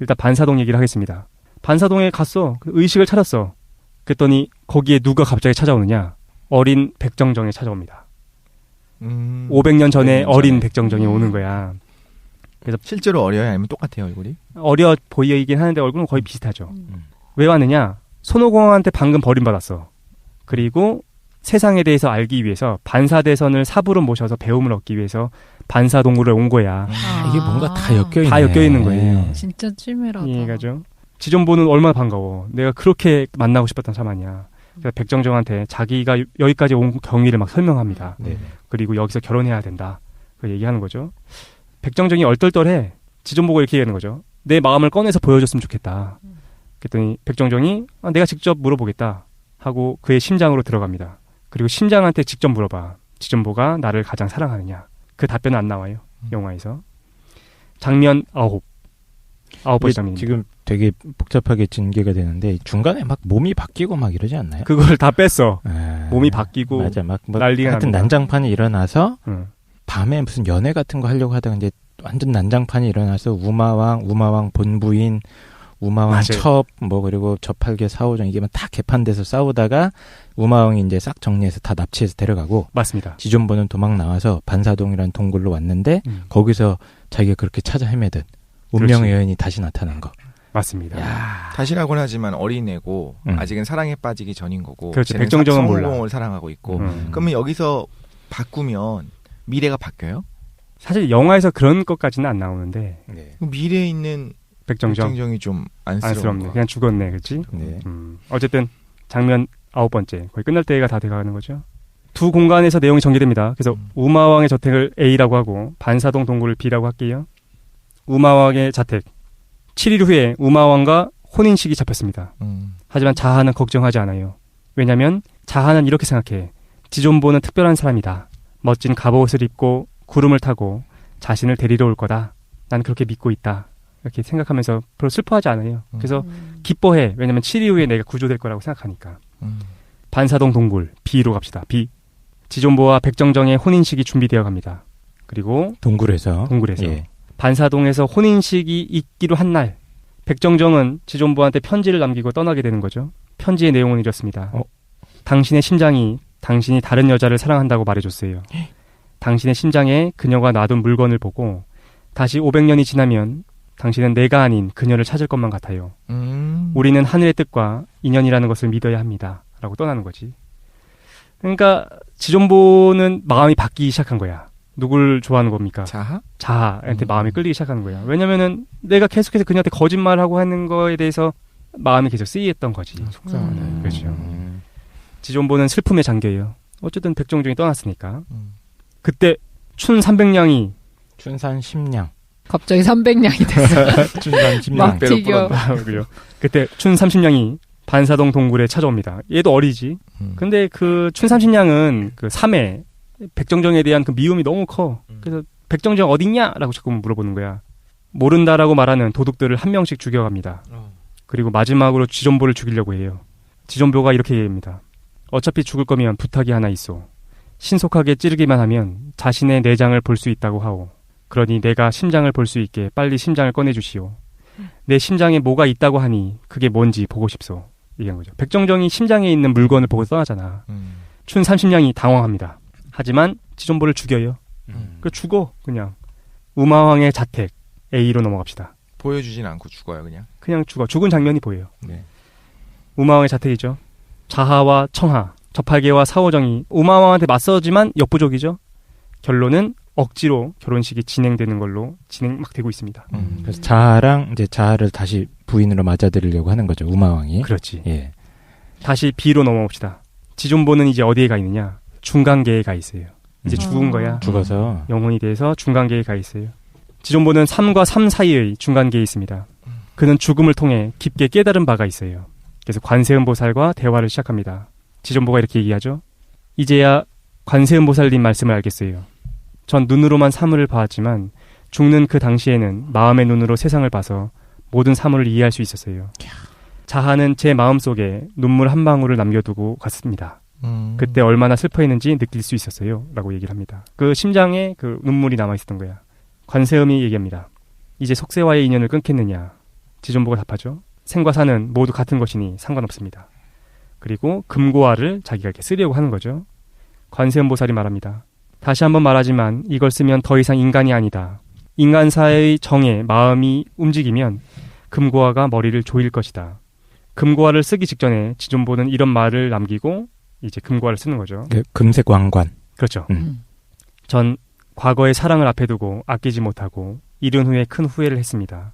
일단 반사동 얘기를 하겠습니다. 반사동에 갔어. 의식을 찾았어. 그랬더니 거기에 누가 갑자기 찾아오느냐? 어린 백정정이 찾아옵니다. 500년 전에 어린 백정정이 오는 거야. 그래서 실제로 어려요? 아니면 똑같아요, 얼굴이? 어려 보이긴 하는데 얼굴은 거의 비슷하죠. 왜 왔느냐? 손오공한테 방금 버림받았어. 그리고 세상에 대해서 알기 위해서 반사대선을 사부로 모셔서 배움을 얻기 위해서 반사동굴에 온 거야. 이게 뭔가 다 엮여있네. 다 엮여있는 거예요. 진짜 찌밀하다. 이해가죠? 지존보는 얼마나 반가워. 내가 그렇게 만나고 싶었던 사람 아니야. 그래서 백정정한테 자기가 여기까지 온 경위를 막 설명합니다. 네. 그리고 여기서 결혼해야 된다. 그 얘기하는 거죠. 백정정이 얼떨떨해. 지존보고 이렇게 얘기하는 거죠. 내 마음을 꺼내서 보여줬으면 좋겠다. 그랬더니 백정정이 내가 직접 물어보겠다 하고 그의 심장으로 들어갑니다. 그리고 심장한테 직접 물어봐. 지존보가 나를 가장 사랑하느냐. 그 답변은 안 나와요. 영화에서. 장면 9번째 장면입니다. 지금 되게 복잡하게 전개가 되는데 중간에 막 몸이 바뀌고 막 이러지 않나요? 그걸 다 뺐어. 몸이 바뀌고 맞아, 막 난리가 하여튼 납니다. 난장판이 일어나서 응. 밤에 무슨 연애 같은 거 하려고 하다가 이제 완전 난장판이 일어나서 우마왕 본부인, 우마왕 맞아요. 첩, 그리고 저팔계 사오정 이게 다 개판돼서 싸우다가 우마왕이 이제 싹 정리해서 다 납치해서 데려가고 맞습니다. 지존보는 도망 나와서 반사동이라는 동굴로 왔는데 거기서 자기가 그렇게 찾아 헤매듯 운명의 그렇지. 여인이 다시 나타난 거. 맞습니다. 다시라고는 하지만 어린애고 아직은 사랑에 빠지기 전인 거고. 그렇죠. 백정정은 몰라. 성공을 사랑하고 있고. 그러면 여기서 바꾸면 미래가 바뀌어요? 사실 영화에서 그런 것까지는 안 나오는데 네. 미래에 있는 백정정이 좀 안쓰럽네. 그냥 죽었네, 그렇지? 네. 어쨌든 장면 9번째 거의 끝날 때가 다 돼가는 거죠. 두 공간에서 내용이 전개됩니다. 그래서 우마왕의 저택을 A라고 하고 반사동 동굴을 B라고 할게요. 우마왕의 자택 7일 후에 우마왕과 혼인식이 잡혔습니다. 하지만 자하는 걱정하지 않아요. 왜냐하면 자하는 이렇게 생각해. 지존보는 특별한 사람이다. 멋진 갑옷을 입고 구름을 타고 자신을 데리러 올 거다. 난 그렇게 믿고 있다. 이렇게 생각하면서 별로 슬퍼하지 않아요. 그래서 기뻐해. 왜냐하면 7일 후에 내가 구조될 거라고 생각하니까. 반사동 동굴 B로 갑시다. B. 지존보와 백정정의 혼인식이 준비되어 갑니다. 그리고 동굴에서 예. 반사동에서 혼인식이 있기로 한 날 백정정은 지존보한테 편지를 남기고 떠나게 되는 거죠. 편지의 내용은 이렇습니다. 당신의 심장이 당신이 다른 여자를 사랑한다고 말해줬어요. 당신의 심장에 그녀가 놔둔 물건을 보고 다시 500년이 지나면 당신은 내가 아닌 그녀를 찾을 것만 같아요. 우리는 하늘의 뜻과 인연이라는 것을 믿어야 합니다. 라고 떠나는 거지. 그러니까 지존보는 마음이 바뀌기 시작한 거야. 누굴 좋아하는 겁니까? 자하한테 마음이 끌리기 시작하는 거야. 왜냐면은 내가 계속해서 그녀한테 거짓말하고 하는 거에 대해서 마음이 계속 쓰이했던 거지. 속상하네. 그렇죠. 지존보는 슬픔에 잠겨요. 어쨌든 백정정이 떠났으니까. 그때 춘 300냥이 춘산 10냥 갑자기 300냥이 됐어. 춘산 10냥 막 튀겨. 그때 춘 30냥이 반사동 동굴에 찾아옵니다. 얘도 어리지. 근데 그 춘 30냥은 그 3회 백정정에 대한 그 미움이 너무 커. 그래서 백정정 어딨냐라고 자꾸 물어보는 거야. 모른다라고 말하는 도둑들을 한 명씩 죽여갑니다. 그리고 마지막으로 지존보를 죽이려고 해요. 지존보가 이렇게 얘기합니다. 어차피 죽을 거면 부탁이 하나 있어. 신속하게 찌르기만 하면 자신의 내장을 볼 수 있다고 하오. 그러니 내가 심장을 볼 수 있게 빨리 심장을 꺼내주시오. 내 심장에 뭐가 있다고 하니 그게 뭔지 보고 싶소. 얘기한 거죠. 백정정이 심장에 있는 물건을 보고 떠나잖아. 춘 30냥이 당황합니다. 하지만 지존보를 죽여요. 그 죽어 그냥. 우마왕의 자택 A로 넘어갑시다. 보여주진 않고 죽어요 그냥. 그냥 죽어. 죽은 장면이 보여요. 네. 우마왕의 자택이죠. 자하와 청하, 저팔계와 사오정이 우마왕한테 맞서지만 역부족이죠. 결론은 억지로 결혼식이 진행되는 걸로 진행 막 되고 있습니다. 그래서 자하랑 이제 자하를 다시 부인으로 맞아들이려고 하는 거죠. 우마왕이. 그렇지. 예. 다시 B로 넘어옵시다. 지존보는 이제 어디에 가 있느냐? 중간계에 가 있어요. 이제 죽은 거야. 죽어서 영혼이 돼서 중간계에 가 있어요. 지존보는 3과 3 사이의 중간계에 있습니다. 그는 죽음을 통해 깊게 깨달은 바가 있어요. 그래서 관세음보살과 대화를 시작합니다. 지존보가 이렇게 얘기하죠. 이제야 관세음보살님 말씀을 알겠어요. 전 눈으로만 사물을 봐왔지만 죽는 그 당시에는 마음의 눈으로 세상을 봐서 모든 사물을 이해할 수 있었어요. 자하는 제 마음속에 눈물 한 방울을 남겨두고 갔습니다. 그때 얼마나 슬퍼했는지 느낄 수 있었어요. 라고 얘기를 합니다. 그 심장에 그 눈물이 남아있었던 거야. 관세음이 얘기합니다. 이제 속세와의 인연을 끊겠느냐. 지존보가 답하죠. 생과 사는 모두 같은 것이니 상관없습니다. 그리고 금고화를 자기가 이렇게 쓰려고 하는 거죠. 관세음보살이 말합니다. 다시 한번 말하지만 이걸 쓰면 더 이상 인간이 아니다. 인간사의 정에 마음이 움직이면 금고화가 머리를 조일 것이다. 금고화를 쓰기 직전에 지존보는 이런 말을 남기고 이제 금고화를 쓰는 거죠. 금색 왕관. 그렇죠. 전 과거의 사랑을 앞에 두고 아끼지 못하고 이른 후에 큰 후회를 했습니다.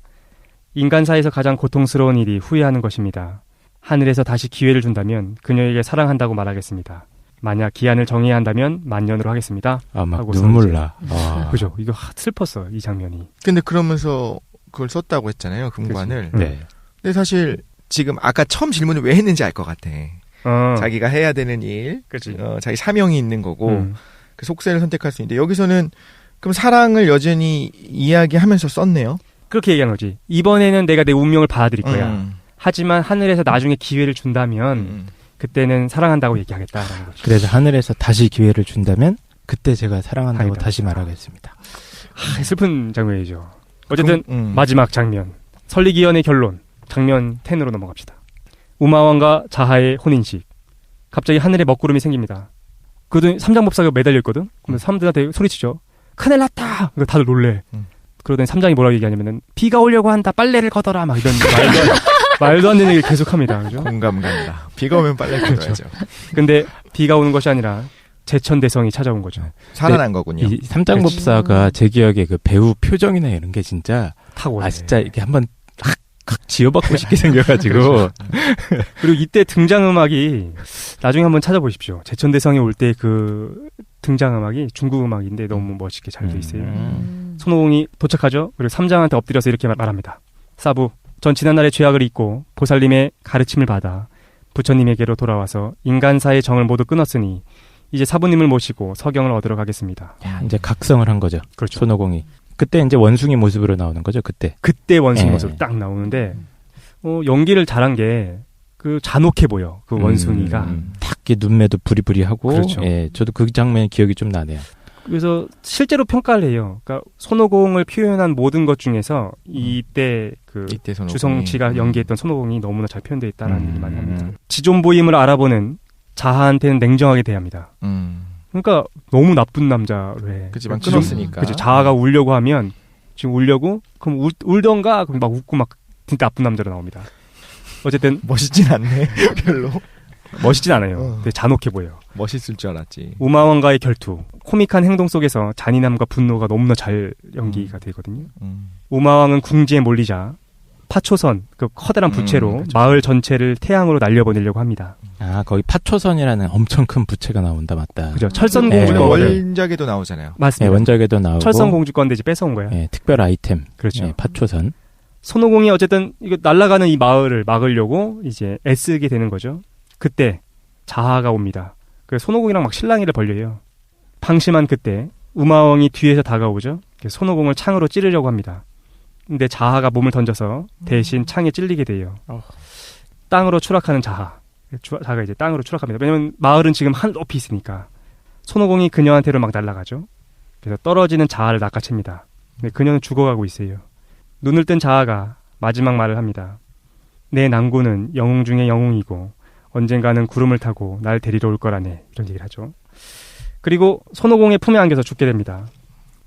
인간사에서 가장 고통스러운 일이 후회하는 것입니다. 하늘에서 다시 기회를 준다면 그녀에게 사랑한다고 말하겠습니다. 만약 기한을 정해야 한다면 만년으로 하겠습니다. 막 눈물 나. 그죠. 이거 슬펐어요. 이 장면이. 근데 그러면서 그걸 썼다고 했잖아요. 금관을. 네. 근데 사실 지금 아까 처음 질문을 왜 했는지 알 것 같아. 자기가 해야 되는 일, 자기 사명이 있는 거고 그 속세를 선택할 수 있는데 여기서는 그럼 사랑을 여전히 이야기하면서 썼네요. 그렇게 얘기한 거지. 이번에는 내가 내 운명을 받아들일 거야. 하지만 하늘에서 나중에 기회를 준다면 그때는 사랑한다고 얘기하겠다라는 거죠. 그래서 하늘에서 다시 기회를 준다면 그때 제가 사랑한다고 다시 말하겠습니다. 슬픈 장면이죠. 어쨌든 마지막 장면. 설리기연의 결론. 장면 10으로 넘어갑시다. 우마왕과 자하의 혼인식. 갑자기 하늘에 먹구름이 생깁니다. 그러더니 삼장법사가 매달려 있거든. 그러면 사람들한테 소리치죠. 큰일 났다. 다들 놀래. 그러더니 삼장이 뭐라고 얘기하냐면은 비가 오려고 한다. 빨래를 걷어라. 막 이런 말도 안 되는 얘기를 계속합니다. 그죠? 공감 간다. 비가 오면 빨래 걷어야죠. 근데 비가 오는 것이 아니라 제천대성이 찾아온 거죠. 살아난 거군요. 이 삼장법사가 제 기억에 그 배우 표정이나 이런 게 진짜 탁월해. 진짜 이렇게 한번 확 지어받고 싶게 생겨가지고. 그리고 이때 등장음악이 나중에 한번 찾아보십시오. 제천대성에 올 때 그 등장음악이 중국 음악인데 너무 멋있게 잘 돼 있어요. 손오공이 도착하죠. 그리고 삼장한테 엎드려서 이렇게 말합니다. 사부, 전 지난날의 죄악을 잊고 보살님의 가르침을 받아 부처님에게로 돌아와서 인간사의 정을 모두 끊었으니 이제 사부님을 모시고 서경을 얻으러 가겠습니다. 이제 각성을 한 거죠. 그렇죠. 손오공이. 그때 이제 원숭이 모습으로 나오는 거죠. 그때 원숭이 모습으로 딱 나오는데 연기를 잘한 게 그 잔혹해 보여. 그 원숭이가 딱 눈매도 부리부리하고. 그렇죠. 저도 그 장면 기억이 좀 나네요. 그래서 실제로 평가를 해요. 그러니까 손오공을 표현한 모든 것 중에서 이때 주성치가 연기했던 손오공이 너무나 잘 표현되어 있다라는 얘기 많이 합니다. 지존보임을 알아보는 자하한테는 냉정하게 대합니다. 그러니까 너무 나쁜 남자로 해. 그치만 끊었으니까. 그치. 자하가 울려고 하면 지금 울려고 그럼 울던가 그럼 막 웃고 막 진짜 나쁜 남자로 나옵니다. 어쨌든 멋있진 않네. 별로. 멋있진 않아요. 되게 잔혹해 보여요. 멋있을 줄 알았지. 우마왕과의 결투. 코믹한 행동 속에서 잔인함과 분노가 너무나 잘 연기가 되거든요. 우마왕은 궁지에 몰리자 파초선, 그 커다란 부채로 마을 전체를 태양으로 날려보내려고 합니다. 거기 파초선이라는 엄청 큰 부채가 나온다, 맞다. 그죠. 철선공주권. 원작에도 나오잖아요. 맞습니다. 원작에도 나오고. 철선공주권인데 이제 뺏어온 거예요. 특별 아이템. 그렇죠. 파초선. 손오공이 어쨌든 이거 날아가는 이 마을을 막으려고 이제 애쓰게 되는 거죠. 그때 자하가 옵니다. 그래서 손오공이랑 막 실랑이를 벌려요. 방심한 그때 우마왕이 뒤에서 다가오죠. 손오공을 창으로 찌르려고 합니다. 근데 자하가 몸을 던져서 대신 창에 찔리게 돼요. 땅으로 추락하는 자하가 이제 땅으로 추락합니다. 왜냐면 마을은 지금 하늘 높이 있으니까. 손오공이 그녀한테로 막 날아가죠. 그래서 떨어지는 자하를 낚아챕니다. 근데 그녀는 죽어가고 있어요. 눈을 뜬 자하가 마지막 말을 합니다. 내 낭고는 영웅 중에 영웅이고 언젠가는 구름을 타고 날 데리러 올 거라네. 이런 얘기를 하죠. 그리고 손오공의 품에 안겨서 죽게 됩니다.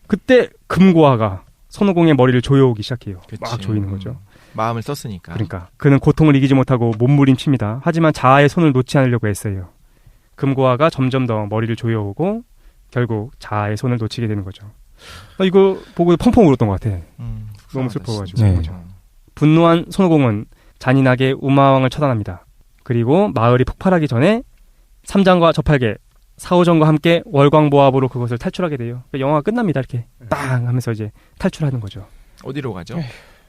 그때 금고화가 손오공의 머리를 조여오기 시작해요. 그치. 막 조이는 거죠. 마음을 썼으니까. 그러니까 그는 고통을 이기지 못하고 몸부림칩니다. 하지만 자아의 손을 놓지 않으려고 했어요. 금고화가 점점 더 머리를 조여오고 결국 자아의 손을 놓치게 되는 거죠. 이거 보고 펑펑 울었던 것 같아. 너무 슬퍼가지고. 네. 분노한 손오공은 잔인하게 우마왕을 처단합니다. 그리고 마을이 폭발하기 전에 삼장과 저팔계, 사오정과 함께 월광보합으로 그것을 탈출하게 돼요. 그러니까 영화가 끝납니다. 이렇게 빵 하면서 이제 탈출하는 거죠. 어디로 가죠?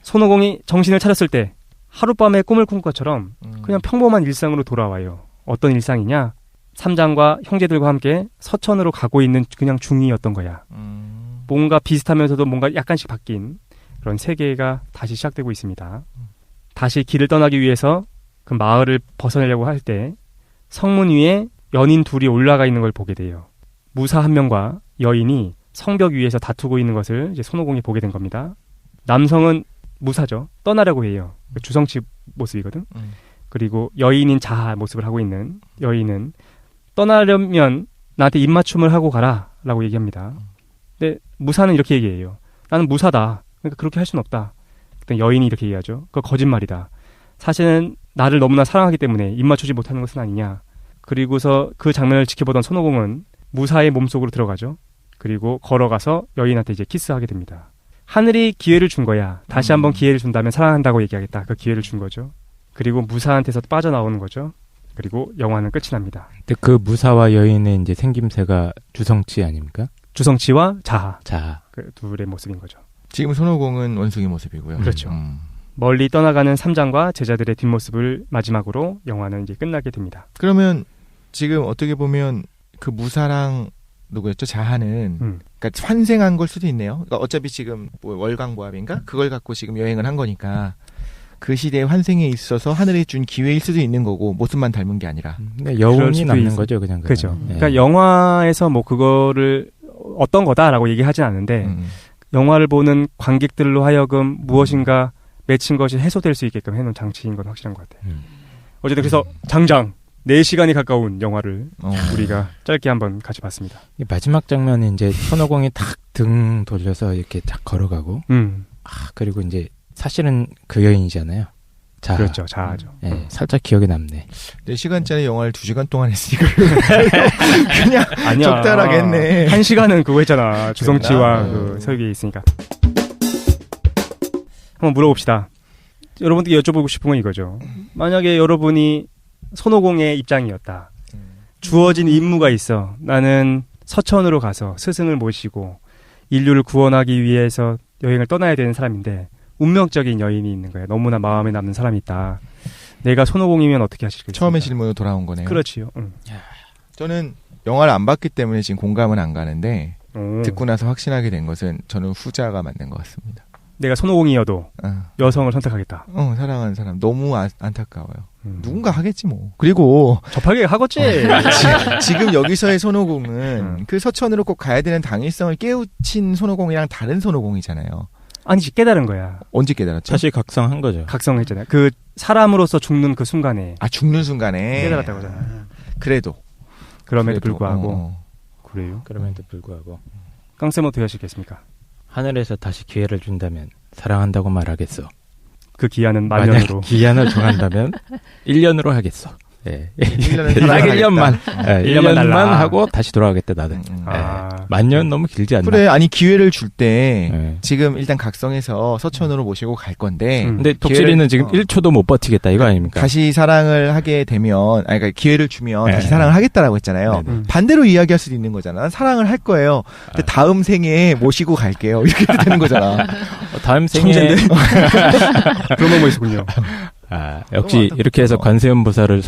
손오공이 정신을 차렸을 때 하룻밤에 꿈을 꾼 것처럼 그냥 평범한 일상으로 돌아와요. 어떤 일상이냐? 삼장과 형제들과 함께 서천으로 가고 있는 그냥 중이었던 거야. 뭔가 비슷하면서도 뭔가 약간씩 바뀐 그런 세계가 다시 시작되고 있습니다. 다시 길을 떠나기 위해서 그 마을을 벗어나려고 할 때 성문 위에 연인 둘이 올라가 있는 걸 보게 돼요. 무사 한 명과 여인이 성벽 위에서 다투고 있는 것을 이제 손오공이 보게 된 겁니다. 남성은 무사죠. 떠나려고 해요. 주성치 모습이거든. 그리고 여인인 자하 모습을 하고 있는 여인은 떠나려면 나한테 입맞춤을 하고 가라라고 얘기합니다. 근데 무사는 이렇게 얘기해요. 나는 무사다. 그러니까 그렇게 할 수는 없다. 그때 여인이 이렇게 얘기하죠. 그거 거짓말이다. 사실은 나를 너무나 사랑하기 때문에 입맞추지 못하는 것은 아니냐. 그리고서 그 장면을 지켜보던 손오공은 무사의 몸속으로 들어가죠. 그리고 걸어가서 여인한테 이제 키스하게 됩니다. 하늘이 기회를 준 거야. 다시 한번 기회를 준다면 사랑한다고 얘기하겠다. 그 기회를 준 거죠. 그리고 무사한테서 빠져나오는 거죠. 그리고 영화는 끝이 납니다. 근데 그 무사와 여인의 이제 생김새가 주성치 아닙니까? 주성치와 자하. 그 둘의 모습인 거죠. 지금 손오공은 원숭이 모습이고요. 그렇죠. 멀리 떠나가는 삼장과 제자들의 뒷모습을 마지막으로 영화는 이제 끝나게 됩니다. 그러면 지금 어떻게 보면 그 무사랑 누구였죠? 자하는 그러니까 환생한 걸 수도 있네요. 그러니까 어차피 지금 뭐 월광보합인가? 그걸 갖고 지금 여행을 한 거니까 그 시대의 환생에 있어서 하늘이 준 기회일 수도 있는 거고 모습만 닮은 게 아니라. 여운이 남는 거죠, 그냥. 그렇죠. 그러니까 영화에서 뭐 그거를 어떤 거다라고 얘기하진 않는데 영화를 보는 관객들로 하여금 무엇인가 맺힌 것이 해소될 수 있게끔 해놓은 장치인 건 확실한 것 같아요. 어쨌든 그래서 장장 4시간이 가까운 영화를 우리가 짧게 한번 같이 봤습니다. 마지막 장면에 이제 손오공이 탁 등 돌려서 이렇게 딱 걸어가고 그리고 이제 사실은 그 여인이잖아요. 자하. 그렇죠. 자하죠. 네, 살짝 기억에 남네. 4시간짜리 영화를 2시간 동안 했으니까 그냥 아니야. 적당하게 했네. 1시간은 그거 했잖아. 주성치와 그 서유기에 있으니까. 한번 물어봅시다. 여러분들께 여쭤보고 싶은 건 이거죠. 만약에 여러분이 손오공의 입장이었다. 주어진 임무가 있어. 나는 서천으로 가서 스승을 모시고 인류를 구원하기 위해서 여행을 떠나야 되는 사람인데 운명적인 여인이 있는 거야. 너무나 마음에 남는 사람이 있다. 내가 손오공이면 어떻게 하실까요? 처음의 질문으로 돌아온 거네요. 그렇지요. 저는 영화를 안 봤기 때문에 지금 공감은 안 가는데 듣고 나서 확신하게 된 것은 저는 후자가 맞는 것 같습니다. 내가 손오공이어도 여성을 선택하겠다. 사랑하는 사람 너무 안타까워요. 누군가 하겠지 뭐. 그리고 접하게 하겠지. 지금 여기서의 손오공은 그 서천으로 꼭 가야 되는 당위성을 깨우친 손오공이랑 다른 손오공이잖아요. 아니지, 깨달은 거야. 언제 깨달았죠? 사실 각성한 거죠. 각성했잖아요. 그 사람으로서 죽는 그 순간에. 죽는 순간에 깨달았다고 하잖아요. 그럼에도 불구하고. 그래요? 그럼에도 불구하고. 깡쌤 어떻게 하시겠습니까? 하늘에서 다시 기회를 준다면 사랑한다고 말하겠어. 그 기한은 만년으로. 기한을 정한다면 1년으로 하겠어. 네. 1년만 1년만 하고 다시 돌아가겠다 나는. 만년 너무 길지 않나? 그래, 아니 기회를 줄 때 지금 일단 각성해서 서천으로 모시고 갈 건데. 근데 독실이는 지금 1초도 못 버티겠다 이거 아닙니까? 다시 사랑을 하게 되면, 그러니까 기회를 주면 다시 사랑을 하겠다라고 했잖아요. 반대로 이야기할 수도 있는 거잖아. 사랑을 할 거예요. 근데 다음 생에 모시고 갈게요. 이렇게 되는 거잖아. 다음 생에 그런 방법이 있군요. 역시 이렇게 해서 관세음보살을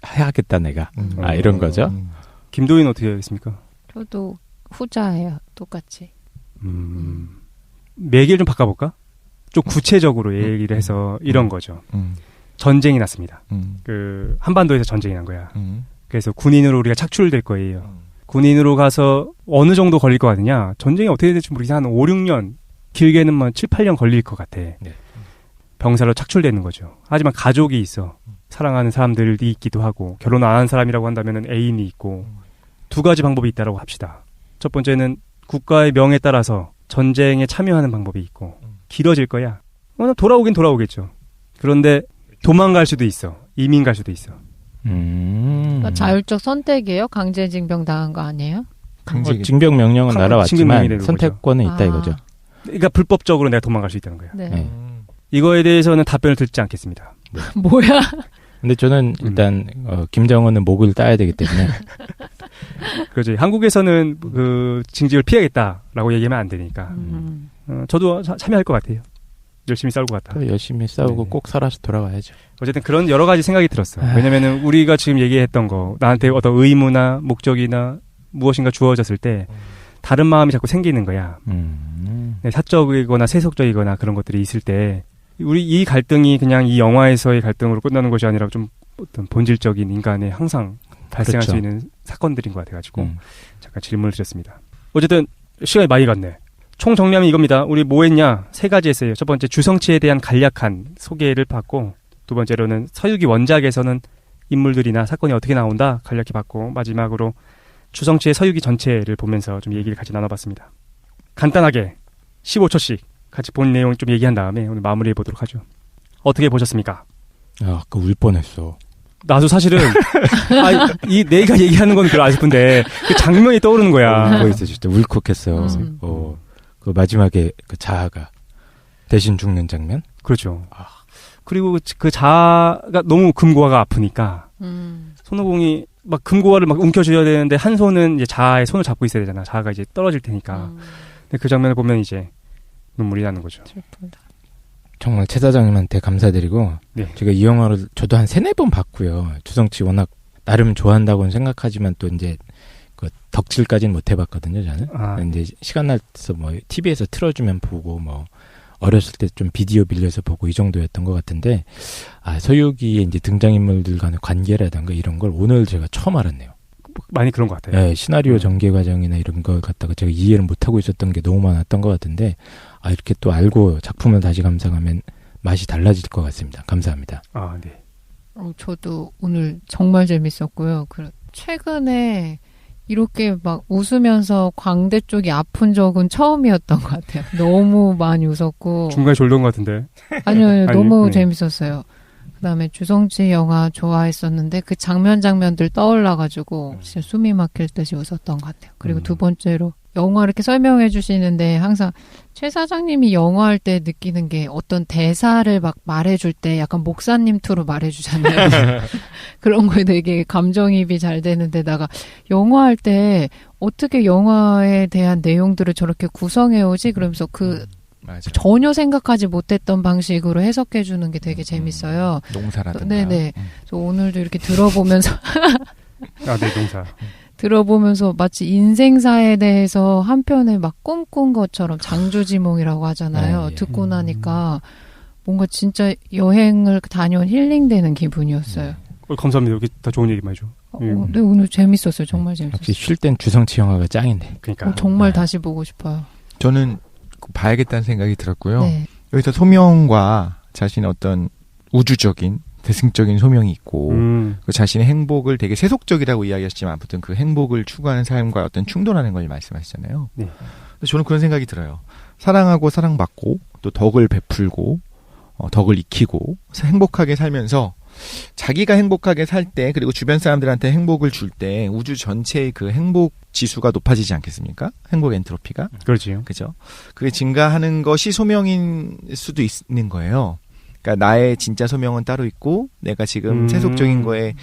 해야겠다 내가. 이런 거죠. 김도인 어떻게 하겠습니까? 저도 후자예요. 똑같이. 얘기를 좀 바꿔볼까? 좀 구체적으로 얘기를 해서 이런 거죠. 전쟁이 났습니다. 그 한반도에서 전쟁이 난 거야. 그래서 군인으로 우리가 착출될 거예요. 군인으로 가서 어느 정도 걸릴 것 같느냐? 전쟁이 어떻게 될지 모르겠는데 한 5, 6년, 길게는 뭐 7, 8년 걸릴 것 같아. 네. 병사로 착출되는 거죠. 하지만 가족이 있어. 사랑하는 사람들이 있기도 하고, 결혼 안 한 사람이라고 한다면 애인이 있고, 2가지 방법이 있다고 합시다. 첫 번째는 국가의 명에 따라서 전쟁에 참여하는 방법이 있고, 길어질 거야. 돌아오긴 돌아오겠죠. 그런데 도망갈 수도 있어. 이민 갈 수도 있어. 그러니까 자율적 선택이에요? 강제징병 당한 거 아니에요? 징병 명령은 날아왔지만 선택권은 있다 이거죠. 그러니까 불법적으로 내가 도망갈 수 있다는 거예요. 네. 이거에 대해서는 답변을 듣지 않겠습니다. 뭐야? 근데 저는 일단 김정은은 목을 따야 되기 때문에. 그렇지. 한국에서는 그 징집을 피하겠다라고 얘기하면 안 되니까. 저도 참여할 것 같아요. 열심히 싸울 것 같다. 열심히 싸우고 꼭 살아서 돌아와야죠. 어쨌든 그런 여러 가지 생각이 들었어. 왜냐면은 우리가 지금 얘기했던 거, 나한테 어떤 의무나 목적이나 무엇인가 주어졌을 때 다른 마음이 자꾸 생기는 거야. 네, 사적이거나 세속적이거나 그런 것들이 있을 때 우리 이 갈등이 그냥 이 영화에서의 갈등으로 끝나는 것이 아니라 좀 어떤 본질적인 인간의 항상 발생할 수 있는 사건들인 것 같아가지고 잠깐 질문을 드렸습니다. 어쨌든 시간이 많이 갔네. 총 정리하면 이겁니다. 우리 뭐 했냐? 3가지 했어요. 첫 번째 주성치에 대한 간략한 소개를 받고, 두 번째로는 서유기 원작에서는 인물들이나 사건이 어떻게 나온다 간략히 받고, 마지막으로 주성치의 서유기 전체를 보면서 좀 얘기를 같이 나눠봤습니다. 간단하게 15초씩 같이 본 내용 좀 얘기한 다음에 오늘 마무리해 보도록 하죠. 어떻게 보셨습니까? 아까 울 뻔했어. 나도 사실은 내가 얘기하는 건 별로 안 슬픈데 그 장면이 떠오르는 거야. 거기서 진짜 울컥했어. 그 마지막에 그 자아가 대신 죽는 장면. 그렇죠. 그리고 그 자아가 너무 금고아가 아프니까 손오공이 막 금고아를 막 움켜줘야 되는데 한 손은 이제 자아의 손을 잡고 있어야 되잖아. 자아가 이제 떨어질 테니까. 근데 그 장면을 보면 이제 눈물이 나는 거죠. 정말 최 사장님한테 감사드리고, 네. 제가 이 영화를 저도 한 3-4번 봤고요. 주성치 워낙 나름 좋아한다고는 생각하지만 또 이제 그 덕질까지는 못 해봤거든요, 저는. 이제 시간 날서 뭐 TV에서 틀어주면 보고, 뭐 어렸을 때 좀 비디오 빌려서 보고 이 정도였던 것 같은데, 서유기의 이제 등장인물들 간의 관계라든가 이런 걸 오늘 제가 처음 알았네요. 많이 그런 것 같아요. 네, 시나리오 전개 과정이나 이런 걸 갖다가 제가 이해를 못하고 있었던 게 너무 많았던 것 같은데, 이렇게 또 알고 작품을 다시 감상하면 맛이 달라질 것 같습니다. 감사합니다. 네. 저도 오늘 정말 재밌었고요. 최근에 이렇게 막 웃으면서 광대 쪽이 아픈 적은 처음이었던 것 같아요. 너무 많이 웃었고. 중간에 졸던 것 같은데. 아니요, 너무 재밌었어요. 그다음에 주성치 영화 좋아했었는데 그 장면들 떠올라가지고 진짜 숨이 막힐 듯이 웃었던 것 같아요. 그리고 두 번째로 영화 이렇게 설명해 주시는데 항상 최 사장님이 영화할 때 느끼는 게 어떤 대사를 막 말해줄 때 약간 목사님 투로 말해주잖아요. 그런 거에 되게 감정이입이 잘 되는데다가 영화할 때 어떻게 영화에 대한 내용들을 저렇게 구성해오지? 그러면서 맞아. 전혀 생각하지 못했던 방식으로 해석해주는 게 되게 재밌어요. 농사라든가. 네네. 그래서 오늘도 이렇게 들어보면서 네, 농사. 들어보면서 마치 인생사에 대해서 한편에 막 꿈꾼 것처럼 장주지몽이라고 하잖아요. 듣고 나니까 뭔가 진짜 여행을 다녀온 힐링되는 기분이었어요. 감사합니다. 여기 다 좋은 얘기만 해줘. 네, 오늘 재밌었어요. 정말 재밌었어요. 역시 쉴 땐 주성치 영화가 짱인데. 그러니까. 정말 다시 보고 싶어요. 저는 봐야겠다는 생각이 들었고요. 네. 여기서 소명과 자신의 어떤 우주적인 대승적인 소명이 있고 그 자신의 행복을 되게 세속적이라고 이야기하시지만 아무튼 그 행복을 추구하는 삶과 어떤 충돌하는 걸 말씀하시잖아요. 네. 저는 그런 생각이 들어요. 사랑하고 사랑받고 또 덕을 베풀고 덕을 익히고 행복하게 살면서 자기가 행복하게 살 때 그리고 주변 사람들한테 행복을 줄 때 우주 전체의 그 행복 지수가 높아지지 않겠습니까? 행복 엔트로피가. 그렇지요. 그죠? 그게 증가하는 것이 소명인 수도 있는 거예요. 그러니까 나의 진짜 소명은 따로 있고 내가 지금 세속적인 거에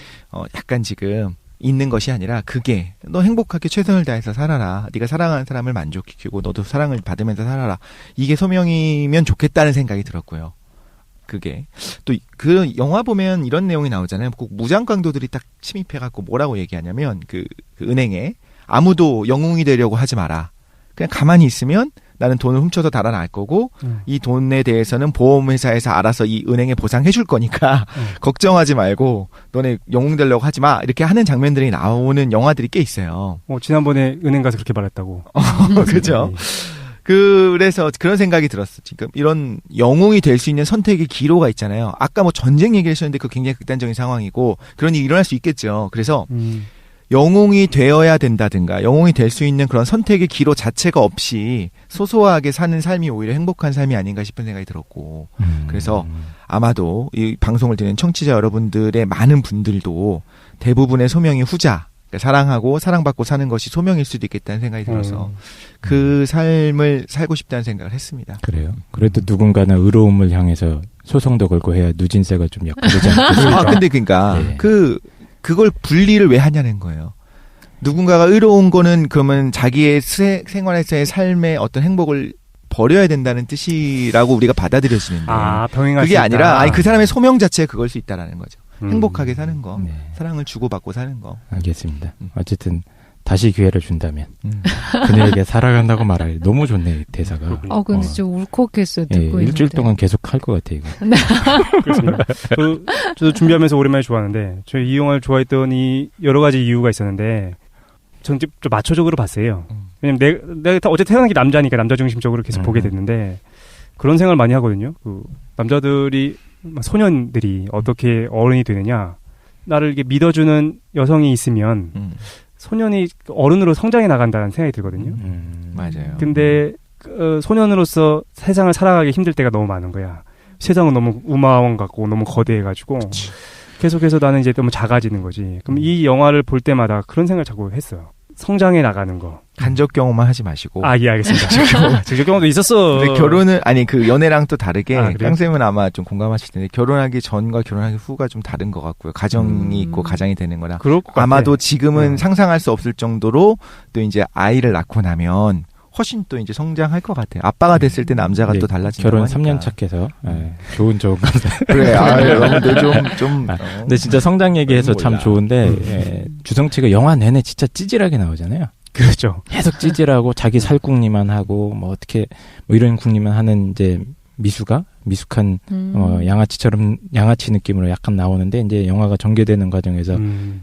약간 지금 있는 것이 아니라 그게 너 행복하게 최선을 다해서 살아라. 네가 사랑하는 사람을 만족시키고 너도 사랑을 받으면서 살아라. 이게 소명이면 좋겠다는 생각이 들었고요. 그게 또 그 영화 보면 이런 내용이 나오잖아요. 꼭 무장강도들이 딱 침입해갖고 뭐라고 얘기하냐면 그 은행에 아무도 영웅이 되려고 하지 마라. 그냥 가만히 있으면 나는 돈을 훔쳐서 달아날 거고 이 돈에 대해서는 보험회사에서 알아서 이 은행에 보상해 줄 거니까 걱정하지 말고 너네 영웅 되려고 하지 마. 이렇게 하는 장면들이 나오는 영화들이 꽤 있어요. 지난번에 은행 가서 그렇게 말했다고. 그죠? 그래서 그런 생각이 들었어. 지금 이런 영웅이 될 수 있는 선택의 기로가 있잖아요. 아까 뭐 전쟁 얘기하셨는데 그 굉장히 극단적인 상황이고 그런 일이 일어날 수 있겠죠. 그래서 영웅이 되어야 된다든가 영웅이 될 수 있는 그런 선택의 기로 자체가 없이 소소하게 사는 삶이 오히려 행복한 삶이 아닌가 싶은 생각이 들었고 그래서 아마도 이 방송을 듣는 청취자 여러분들의 많은 분들도 대부분의 소명이 후자 그러니까 사랑하고 사랑받고 사는 것이 소명일 수도 있겠다는 생각이 들어서 그 삶을 살고 싶다는 생각을 했습니다. 그래요? 그래도 누군가는 의로움을 향해서 소송도 걸고 해야 누진세가 좀 약화되지 않겠습니까? 근데 그러니까 네. 그걸 분리를 왜 하냐는 거예요. 누군가가 의로운 거는 그러면 자기의 생활에서의 삶의 어떤 행복을 버려야 된다는 뜻이라고 우리가 받아들여지는데 병행할 그게 수 아니라 그 사람의 소명 자체가 그걸 수 있다라는 거죠. 행복하게 사는 거, 사랑을 주고받고 사는 거. 알겠습니다. 어쨌든 다시 기회를 준다면 그녀에게 살아간다고 말할 너무 좋네 대사가. 근데 진짜 울컥했어요. 듣고 있는데. 일주일 동안 계속 할 것 같아요. 이거. 그렇습니다. 저도 준비하면서 오랜만에 좋아하는데 저희 이 영화를 좋아했던 이 여러 가지 이유가 있었는데 전 좀 마초적으로 봤어요. 왜냐면 내가 어제 태어난 게 남자니까 남자 중심적으로 계속 보게 됐는데 그런 생각을 많이 하거든요. 그 남자들이 소년들이 어떻게 어른이 되느냐. 나를 이렇게 믿어주는 여성이 있으면 소년이 어른으로 성장해 나간다는 생각이 들거든요. 맞아요. 근데 소년으로서 세상을 살아가기 힘들 때가 너무 많은 거야. 세상은 너무 우마왕 같고 너무 거대해가지고 그치. 계속해서 나는 이제 너무 작아지는 거지. 그럼 이 영화를 볼 때마다 그런 생각을 자꾸 했어요. 성장해 나가는 거. 간접 경험만 하지 마시고. 예, 알겠습니다. 직접 경험도 있었어. 근데 결혼은, 그 연애랑 또 다르게, 그래요? 깡쌤은 아마 좀 공감하실 텐데, 결혼하기 전과 결혼하기 후가 좀 다른 것 같고요. 가정이 있고 가장이 되는 거라. 그럴 것 같아. 아마도 지금은 상상할 수 없을 정도로 또 이제 아이를 낳고 나면 훨씬 또 이제 성장할 것 같아요. 아빠가 됐을 때 남자가 또 달라진다고 결혼 하니까. 3년 차께서 좋은 감사. 그래, 여러분들 좀. 근데 진짜 성장 얘기해서 참 좋은데 주성치가 영화 내내 진짜 찌질하게 나오잖아요. 그렇죠. 계속 찌질하고 자기 살궁리만 하고 뭐 어떻게 뭐 이런 궁리만 하는 이제 미숙한 양아치처럼 양아치 느낌으로 약간 나오는데 이제 영화가 전개되는 과정에서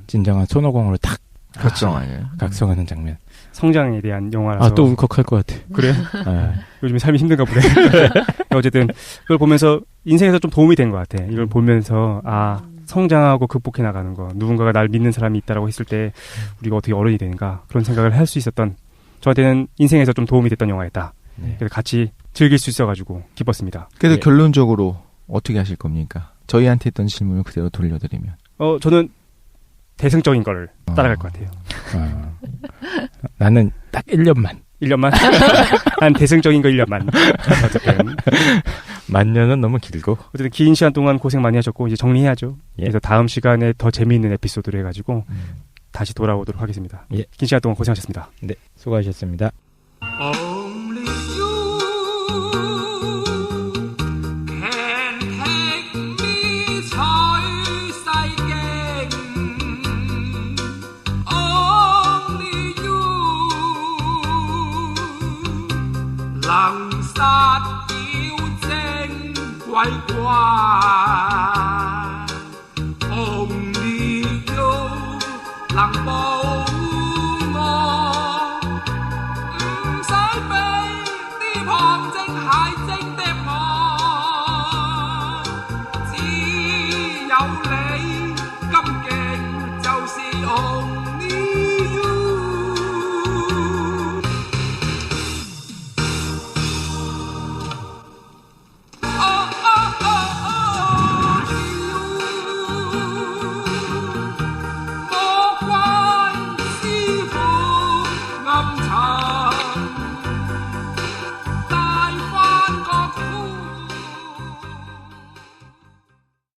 진정한 손오공으로 탁 각성하는 장면. 성장에 대한 영화라서. 또 울컥할 것 같아. 그래? 요즘에 삶이 힘든가 보네. 어쨌든 그걸 보면서 인생에서 좀 도움이 된 것 같아. 이걸 보면서 성장하고 극복해 나가는 거. 누군가가 날 믿는 사람이 있다라고 했을 때 우리가 어떻게 어른이 되는가 그런 생각을 할 수 있었던 저한테는 인생에서 좀 도움이 됐던 영화였다. 그래서 같이 즐길 수 있어가지고 기뻤습니다. 그래서 결론적으로 어떻게 하실 겁니까? 저희한테 했던 질문을 그대로 돌려드리면. 저는 대승적인 걸 따라갈 것 같아요. 나는 딱 1년만. 1년만? 난 대승적인 거 1년만. 어쨌든. 만년은 너무 길고. 어쨌든 긴 시간 동안 고생 많이 하셨고, 이제 정리해야죠. 그래서 다음 시간에 더 재미있는 에피소드를 해가지고, 다시 돌아오도록 하겠습니다. 긴 시간 동안 고생하셨습니다. 네, 수고하셨습니다. lặng sát yêu tranh quay qua ôm đi vô lặng bầu ngô sải bay đi hoàng tranh hải tranh đẹp ngọt chỉ dẫu lấy cấm kềnh châu si ôm